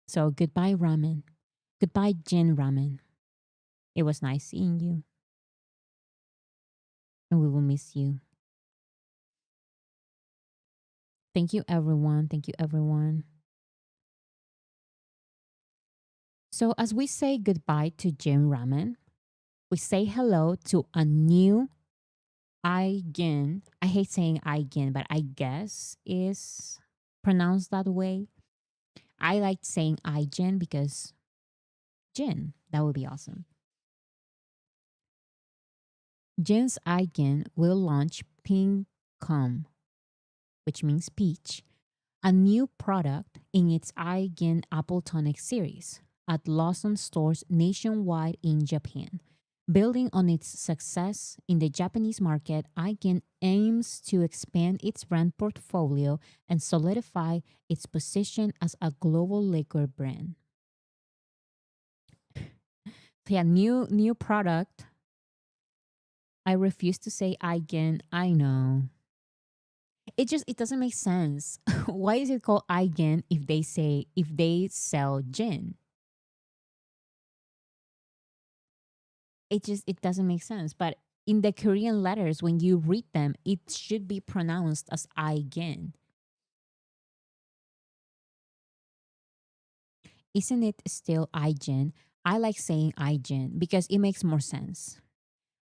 [SPEAKER 1] So goodbye ramen. Goodbye Jin Ramen. It was nice seeing you. And we will miss you. Thank you everyone. Thank you everyone. So as we say goodbye to Jin Ramen, we say hello to a new Aigen. I hate saying Aigen, but I guess is pronounced that way. I like saying Aigen because Jin, that would be awesome. Jin's Aigen will launch Pink Com, which means peach, a new product in its Aigen Apple Tonic series at Lawson stores nationwide in Japan. Building on its success in the Japanese market, IGN aims to expand its brand portfolio and solidify its position as a global liquor brand. So yeah, new product. I refuse to say IGN. I know. It doesn't make sense. Why is it called IGN if they sell gin? It doesn't make sense. But in the Korean letters, when you read them, it should be pronounced as IGN. Isn't it still IGN? I like saying IGN because it makes more sense.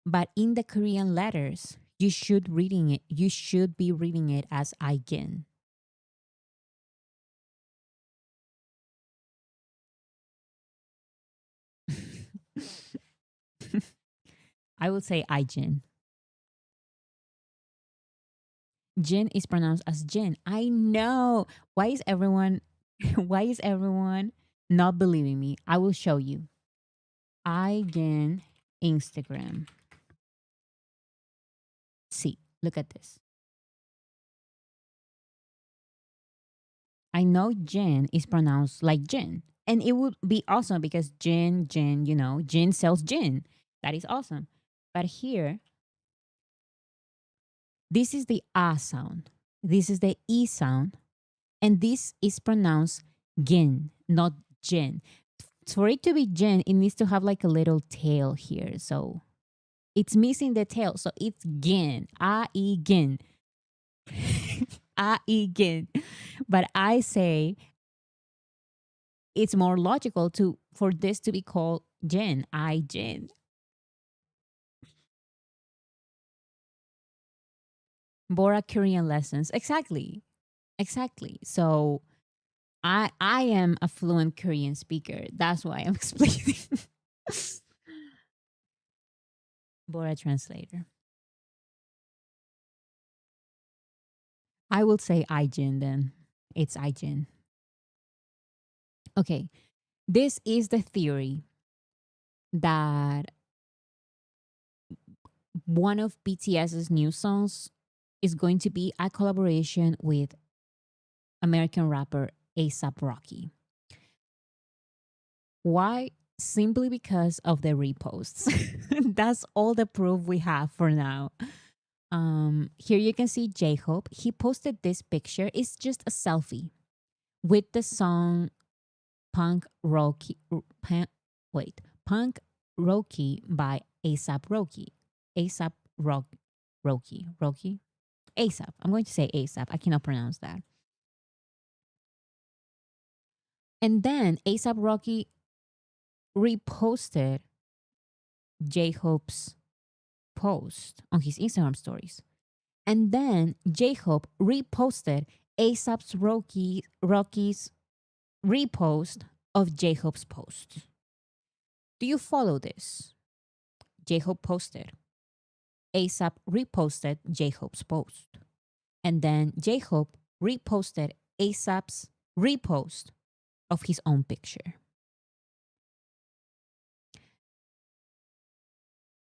[SPEAKER 1] But in the Korean letters, you should be reading it as IGN. I would say IGN. Jin is pronounced as Jin. I know. Why is everyone why is everyone not believing me? I will show you. IGN Instagram. See, look at this. I know Jin is pronounced like Jin. And it would be awesome because Jin, Jin sells gin. That is awesome. But here, this is the A sound. This is the E sound. And this is pronounced gin, not gin. For it to be gin, it needs to have like a little tail here. So it's missing the tail. So it's gin. A-E gin. A-E gin. But I say it's more logical for this to be called gin. I gin. Bora Korean lessons. Exactly. Exactly. So I am a fluent Korean speaker. That's why I'm explaining. Bora translator. I will say Ijin then. It's Ijin. Okay. This is the theory that one of BTS's new songs is going to be a collaboration with American rapper ASAP Rocky. Why? Simply because of the reposts. That's all the proof we have for now. Here you can see J Hope. He posted this picture. It's just a selfie with the song Punk Rocky. Punk Rocky by ASAP Rocky. ASAP Rocky. ASAP. I'm going to say ASAP. I cannot pronounce that. And then ASAP Rocky reposted J Hope's post on his Instagram stories. And then J Hope reposted Rocky's repost of J Hope's post. Do you follow this? J Hope posted. ASAP reposted J Hope's post. And then J Hope reposted ASAP's repost of his own picture.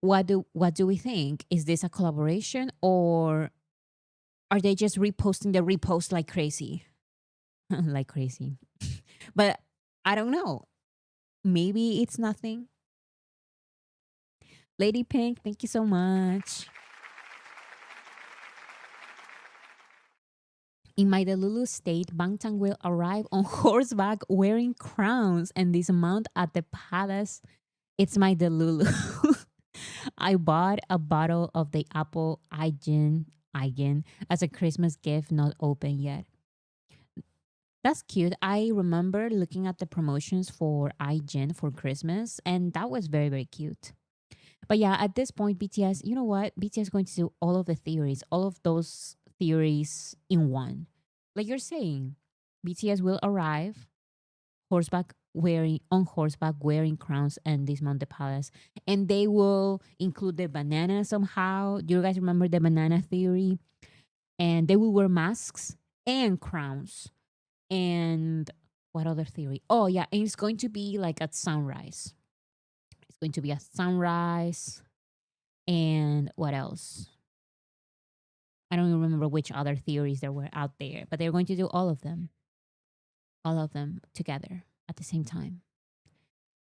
[SPEAKER 1] What do we think? Is this a collaboration or are they just reposting the repost like crazy? Like crazy. But I don't know. Maybe it's nothing. Lady Pink, thank you so much. In my Delulu state, Bangtan will arrive on horseback wearing crowns and dismount at the palace. It's my Delulu. I bought a bottle of the apple Igen as a Christmas gift not open yet. That's cute. I remember looking at the promotions for Igen for Christmas, and that was very, very cute. But yeah, at this point, BTS, you know what? BTS is going to do all of the theories, all of those theories in one. Like you're saying, BTS will arrive on horseback wearing crowns and dismount the palace. And they will include the banana somehow. Do you guys remember the banana theory? And they will wear masks and crowns. And what other theory? Oh yeah, and it's going to be like at sunrise. going to be a sunrise. And what else? I don't even remember which other theories there were out there, but they're going to do all of them together at the same time.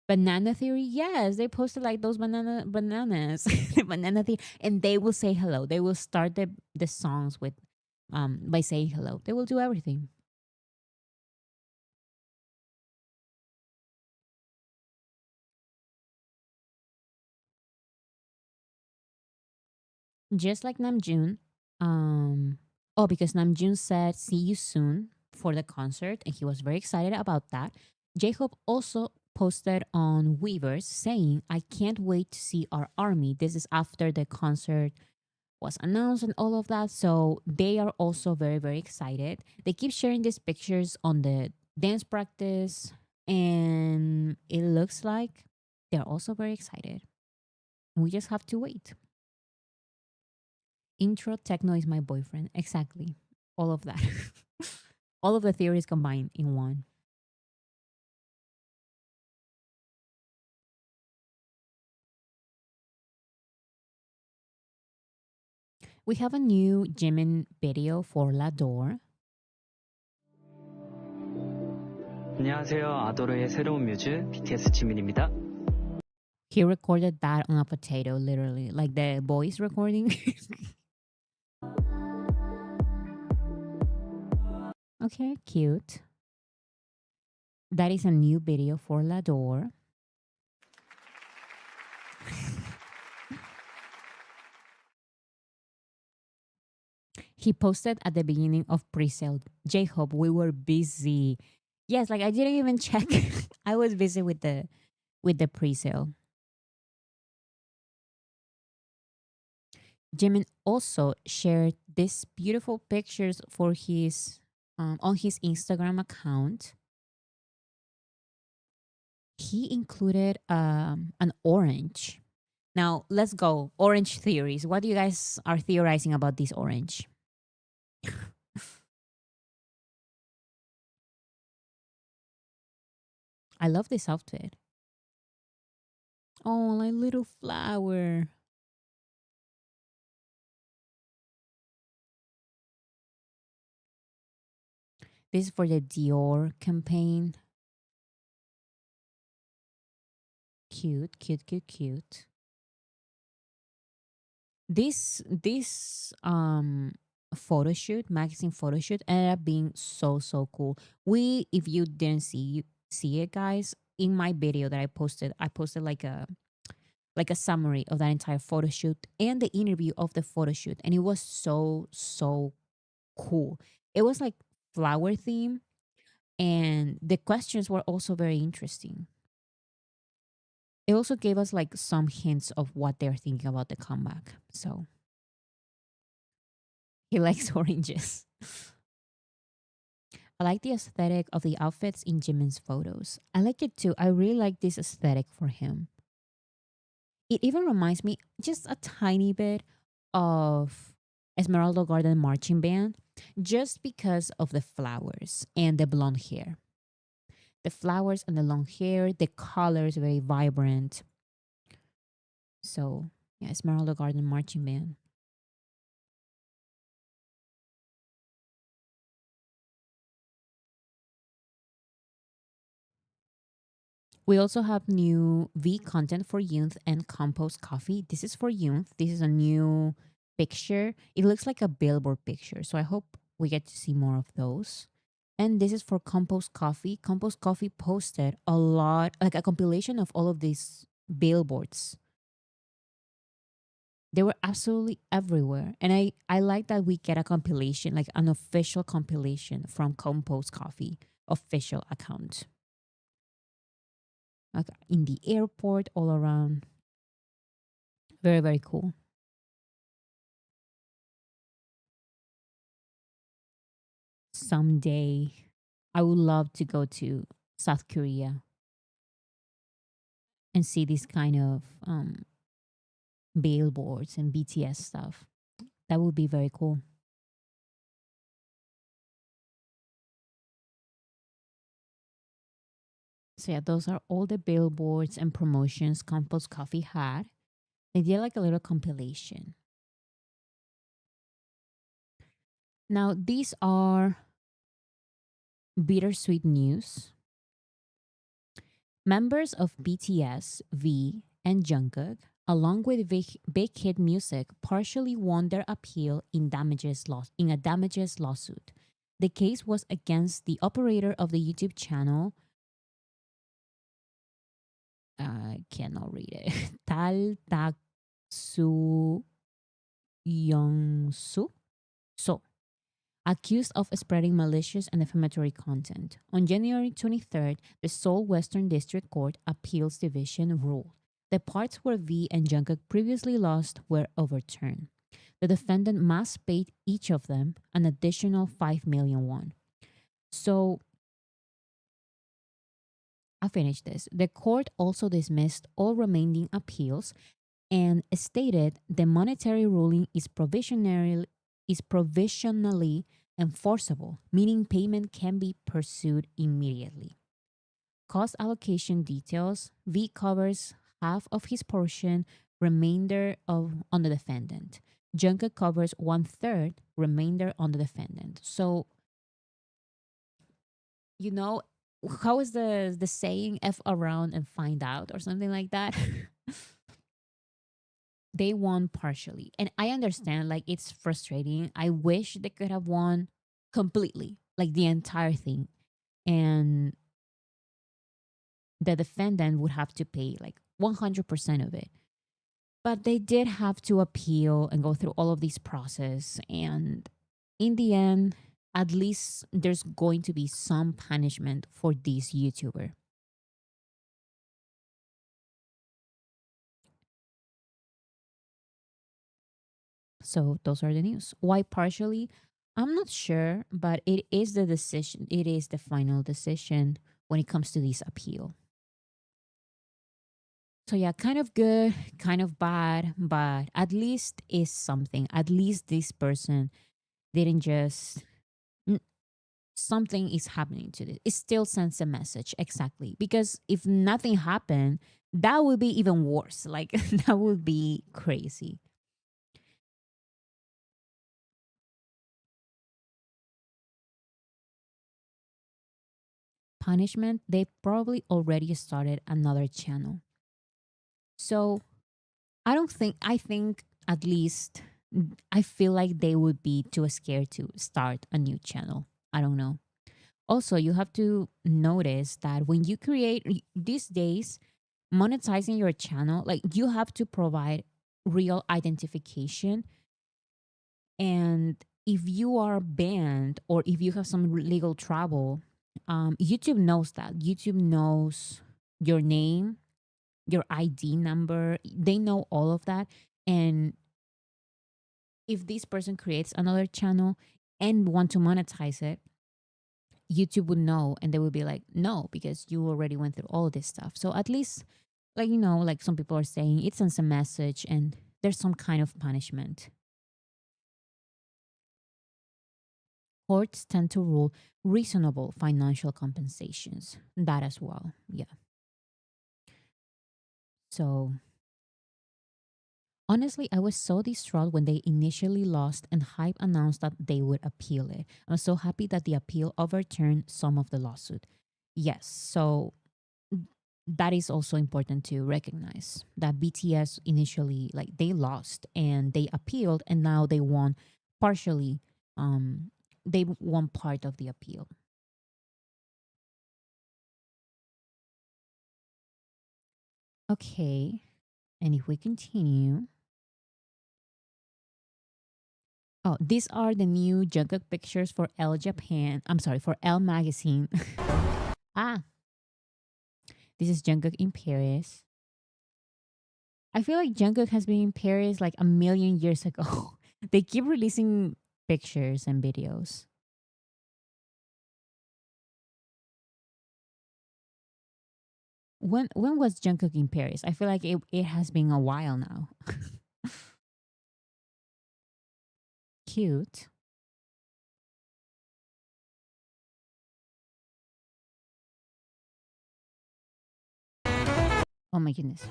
[SPEAKER 1] Banana theory, yes, they posted like those bananas, the banana theory, and they will say hello. They will start the songs with by saying hello. They will do everything. Just like Namjoon. Oh, because Namjoon said see you soon for the concert, and he was very excited about that. J-Hope also posted on Weavers saying, I can't wait to see our army. This is after the concert was announced and all of that. So they are also very, very excited. They keep sharing these pictures on the dance practice, and it looks like they're also very excited. We just have to wait. Intro techno is my boyfriend. Exactly. All of that. All of the theories combined in one. We have a new Jimin video for La Door.
[SPEAKER 6] 안녕하세요. 아도르의 새로운 뮤즈 BTS 지민입니다.
[SPEAKER 1] He recorded that on a potato, literally, like the voice recording. Okay, cute. That is a new video for La Door. He posted at the beginning of pre-sale, J-Hope, we were busy. Yes, like I didn't even check. I was busy with the pre-sale. Jimin also shared these beautiful pictures for his on his Instagram account. He included an orange. Now let's go orange theories. What do you guys are theorizing about this orange? I love this outfit. Oh, like little flower. This is for the Dior campaign. Cute, cute, cute, cute. This photo shoot, magazine photo shoot ended up being so cool. If you didn't see it, guys, in my video that I posted like a summary of that entire photo shoot and the interview of the photo shoot, and it was so cool. It was like flower theme, and the questions were also very interesting. It also gave us like some hints of what they're thinking about the comeback. So he likes oranges. I like the aesthetic of the outfits in Jimin's photos. I like it too. I really like this aesthetic for him. It even reminds me just a tiny bit of Esmeralda Garden Marching Band, just because of the flowers and the blonde hair. The flowers and the long hair, the colors very vibrant. So yeah, Esmeralda Garden Marching Band. We also have new V content for Youth and Compost Coffee. This is for Youth. This is a new picture. It looks like a billboard picture. So I hope we get to see more of those. And this is for Compost Coffee. Compost Coffee posted a lot, like a compilation of all of these billboards. They were absolutely everywhere. And I like that we get a compilation, like an official compilation from Compost Coffee official account. Like in the airport, all around. Very, very cool. Someday, I would love to go to South Korea and see this kind of billboards and BTS stuff. That would be very cool. So yeah, those are all the billboards and promotions Compost Coffee had. They did like a little compilation. Now these are bittersweet news. Members of BTS, V, and Jungkook, along with Big Hit Music, partially won their appeal in a damages lawsuit. The case was against the operator of the YouTube channel. I cannot read it. Tal Tak Su Young Su. So, accused of spreading malicious and defamatory content. On January 23rd, the Seoul Western District Court Appeals Division ruled the parts where V and Jungkook previously lost were overturned. The defendant must pay each of them an additional 5 million won. So I finished this. The court also dismissed all remaining appeals and stated the monetary ruling is provisionally enforceable, meaning payment can be pursued immediately. Cost allocation details: V covers half of his portion, remainder of on the defendant. Jungkook covers 1/3, remainder on the defendant. So you know how is the saying "f around and find out" or something like that? They won partially. And I understand like it's frustrating. I wish they could have won completely, like the entire thing. And the defendant would have to pay like 100% of it. But they did have to appeal and go through all of these process, and in the end, at least there's going to be some punishment for this YouTuber. So those are the news. Why partially? I'm not sure, but it is the decision. It is the final decision when it comes to this appeal. So yeah, kind of good, kind of bad, but at least is something. At least this person didn't just n- something is happening to this. It still sends a message exactly, because if nothing happened, that would be even worse. Like that would be crazy. Punishment, they probably already started another channel. So I think at least I feel like they would be too scared to start a new channel. I don't know. Also, you have to notice that when you create these days, monetizing your channel, like you have to provide real identification. And if you are banned or if you have some legal trouble, YouTube knows that. YouTube knows your name, your ID number. They know all of that. And if this person creates another channel and want to monetize it, YouTube would know and they would be like, no, because you already went through all this stuff. So at least, like, like some people are saying, it sends a message and there's some kind of punishment. Courts tend to rule reasonable financial compensations. That as well. Yeah. So honestly, I was so distraught when they initially lost and Hype announced that they would appeal it. I'm so happy that the appeal overturned some of the lawsuit. Yes, so that is also important to recognize that BTS initially, like, they lost and they appealed and now they won partially. They won part of the appeal. Okay, and if we continue, oh, these are the new Jungkook pictures for Elle Japan. I'm sorry, for Elle magazine. Ah, this is Jungkook in Paris. I feel like Jungkook has been in Paris like a million years ago. They keep releasing pictures and videos. When was Jungkook in Paris? I feel like it has been a while now. Cute. Oh my goodness.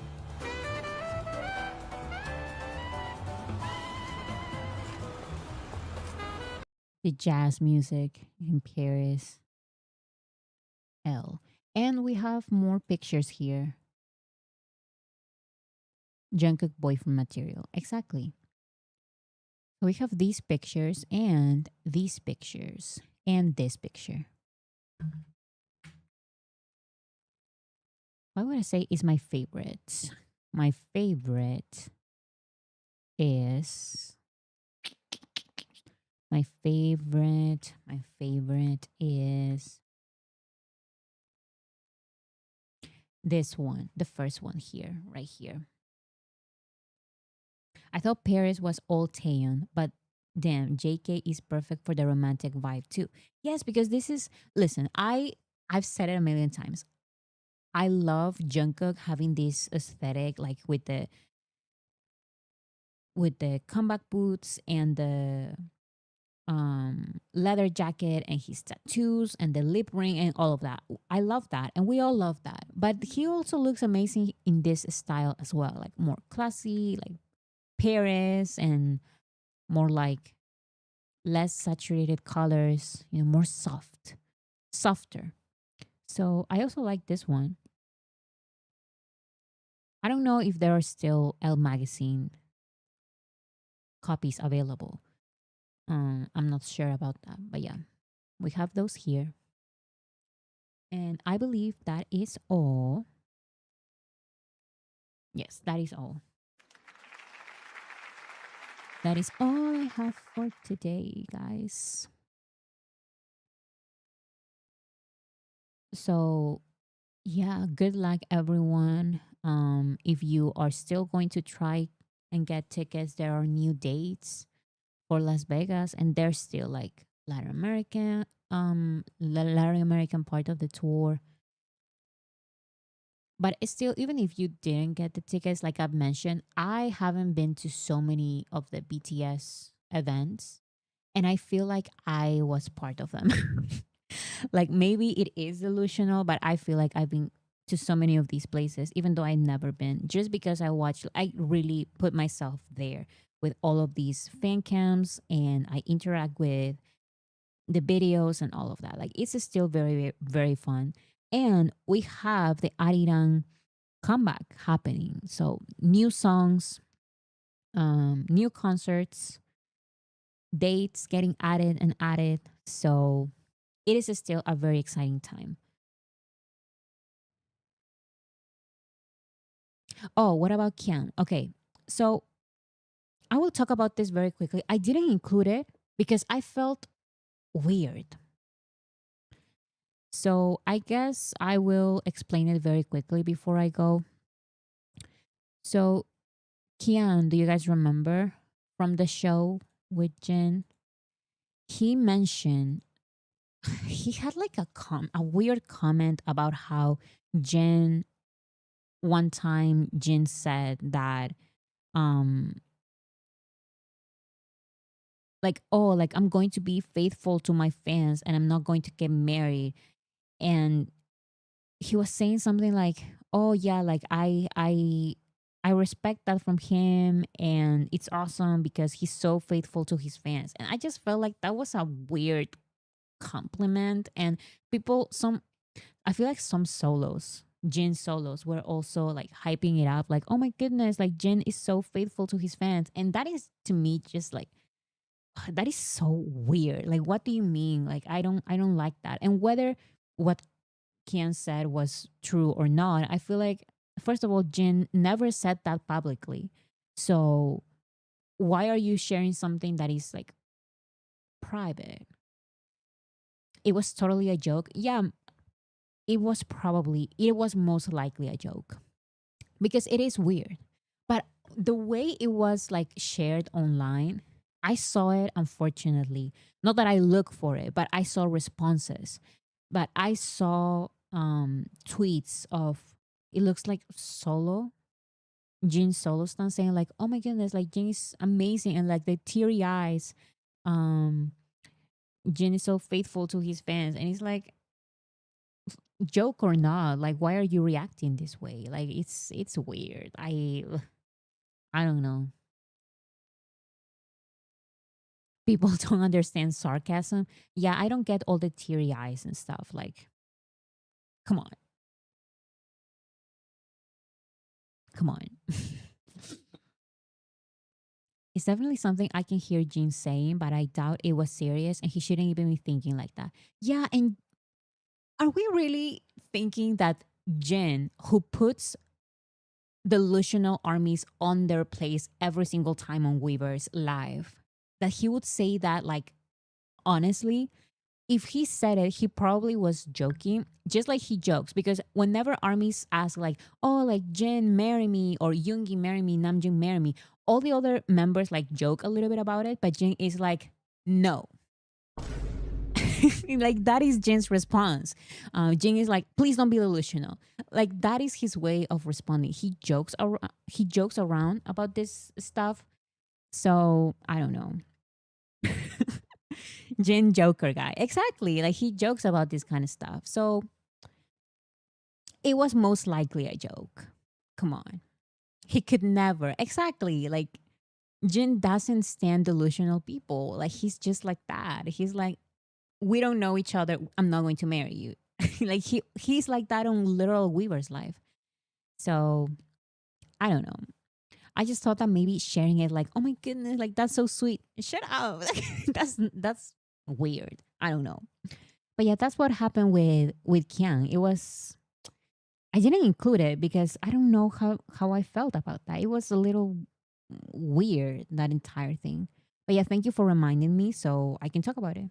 [SPEAKER 1] The jazz music in Paris. L. And we have more pictures here. Jungkook boyfriend material. Exactly. So we have these pictures and these pictures and this picture. Why would I say is my favorite? My favorite is my favorite is this one, the first one here, right here. I thought Paris was all Taeyeon, but damn, JK is perfect for the romantic vibe too. Yes, because this is listen, I've said it a million times. I love Jungkook having this aesthetic, like with the comeback boots and the leather jacket and his tattoos and the lip ring and all of that. I love that, and we all love that. But he also looks amazing in this style as well, like more classy, like Paris, and more like less saturated colors, more softer. So I also like this one. I don't know if there are still Elle magazine copies available. I'm not sure about that, but yeah, we have those here. And I believe that is all. Yes, that is all. That is all I have for today, guys. So, yeah, good luck, everyone. If you are still going to try and get tickets, there are new dates for Las Vegas, and there's still like Latin American part of the tour. But it's still, even if you didn't get the tickets, like I've mentioned, I haven't been to so many of the BTS events, and I feel like I was part of them. Like maybe it is delusional, but I feel like I've been to so many of these places, even though I've never been, just because I really put myself there with all of these fan cams and I interact with the videos and all of that. Like it's still very, very fun. And we have the Arirang comeback happening. So new songs, new concerts, dates getting added and added. So it is still a very exciting time. Oh, what about Kian? Okay, so I will talk about this very quickly. I didn't include it because I felt weird. So I guess I will explain it very quickly before I go. So Kian, do you guys remember from the show with Jin? He mentioned he had like a weird comment about how Jin one time Jin said that um like, oh, like I'm going to be faithful to my fans and I'm not going to get married. And he was saying something like, oh yeah, like I respect that from him and it's awesome because he's so faithful to his fans. And I just felt like that was a weird compliment. And people, some I feel like some solos, Jin solos, were also like hyping it up, like, oh my goodness, like Jin is so faithful to his fans. And that is to me just like that is so weird. Like, what do you mean? Like, I don't like that. And whether what Kian said was true or not, I feel like first of all, Jin never said that publicly. So why are you sharing something that is like private? It was totally a joke. Yeah, it was most likely a joke because it is weird. But the way it was like shared online, I saw it unfortunately. Not that I look for it, but I saw responses. But I saw tweets of it looks like Solo, Jin Solo Stan saying like, "Oh my goodness, like Jin is amazing," and like the teary eyes. Um, Jin is so faithful to his fans, and it's like joke or not, like why are you reacting this way? Like it's weird. I don't know. People don't understand sarcasm. Yeah, I don't get all the teary eyes and stuff. Like, come on. Come on. It's definitely something I can hear Jin saying, but I doubt it was serious and he shouldn't even be thinking like that. Yeah, and are we really thinking that Jin, who puts delusional armies on their place every single time on Weaver's live, that he would say that like honestly? If he said it, he probably was joking, just like he jokes. Because whenever armies ask, like, oh, like Jin, marry me, or Yoongi, marry me, Namjoon, marry me, all the other members like joke a little bit about it, but Jin is like, no. Like that is Jin's response. Jin is like, please don't be delusional. Like that is his way of responding. He jokes around about this stuff. So I don't know. Jin Joker guy. Exactly. Like he jokes about this kind of stuff. So it was most likely a joke. Come on. He could never. Exactly. Like Jin doesn't stand delusional people. Like he's just like that. He's like, we don't know each other. I'm not going to marry you. Like he's like that on literal Weaver's life. So I don't know. I just thought that maybe sharing it like, oh my goodness, like that's so sweet. Shut up. That's weird. I don't know. But yeah, that's what happened with Kyang. It was I didn't include it because I don't know how I felt about that. It was a little weird, that entire thing. But yeah, thank you for reminding me so I can talk about it.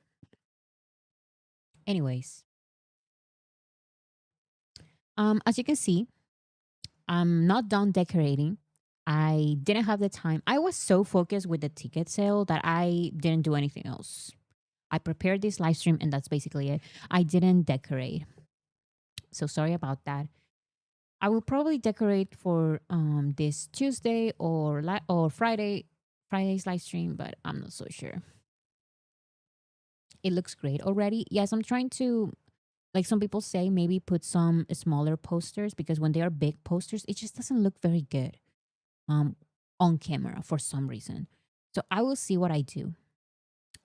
[SPEAKER 1] Anyways, as you can see, I'm not done decorating. I didn't have the time. I was so focused with the ticket sale that I didn't do anything else. I prepared this live stream and that's basically it. I didn't decorate. So sorry about that. I will probably decorate for this Tuesday or Friday's live stream, but I'm not so sure. It looks great already. Yes, I'm trying to, like some people say, maybe put some smaller posters because when they are big posters, it just doesn't look very good um on camera for some reason. So I will see what I do.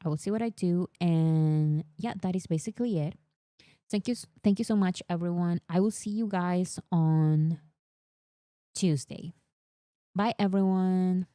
[SPEAKER 1] I will see what I do, and yeah, that is basically it. Thank you so much, everyone. I will see you guys on Tuesday. Bye, everyone.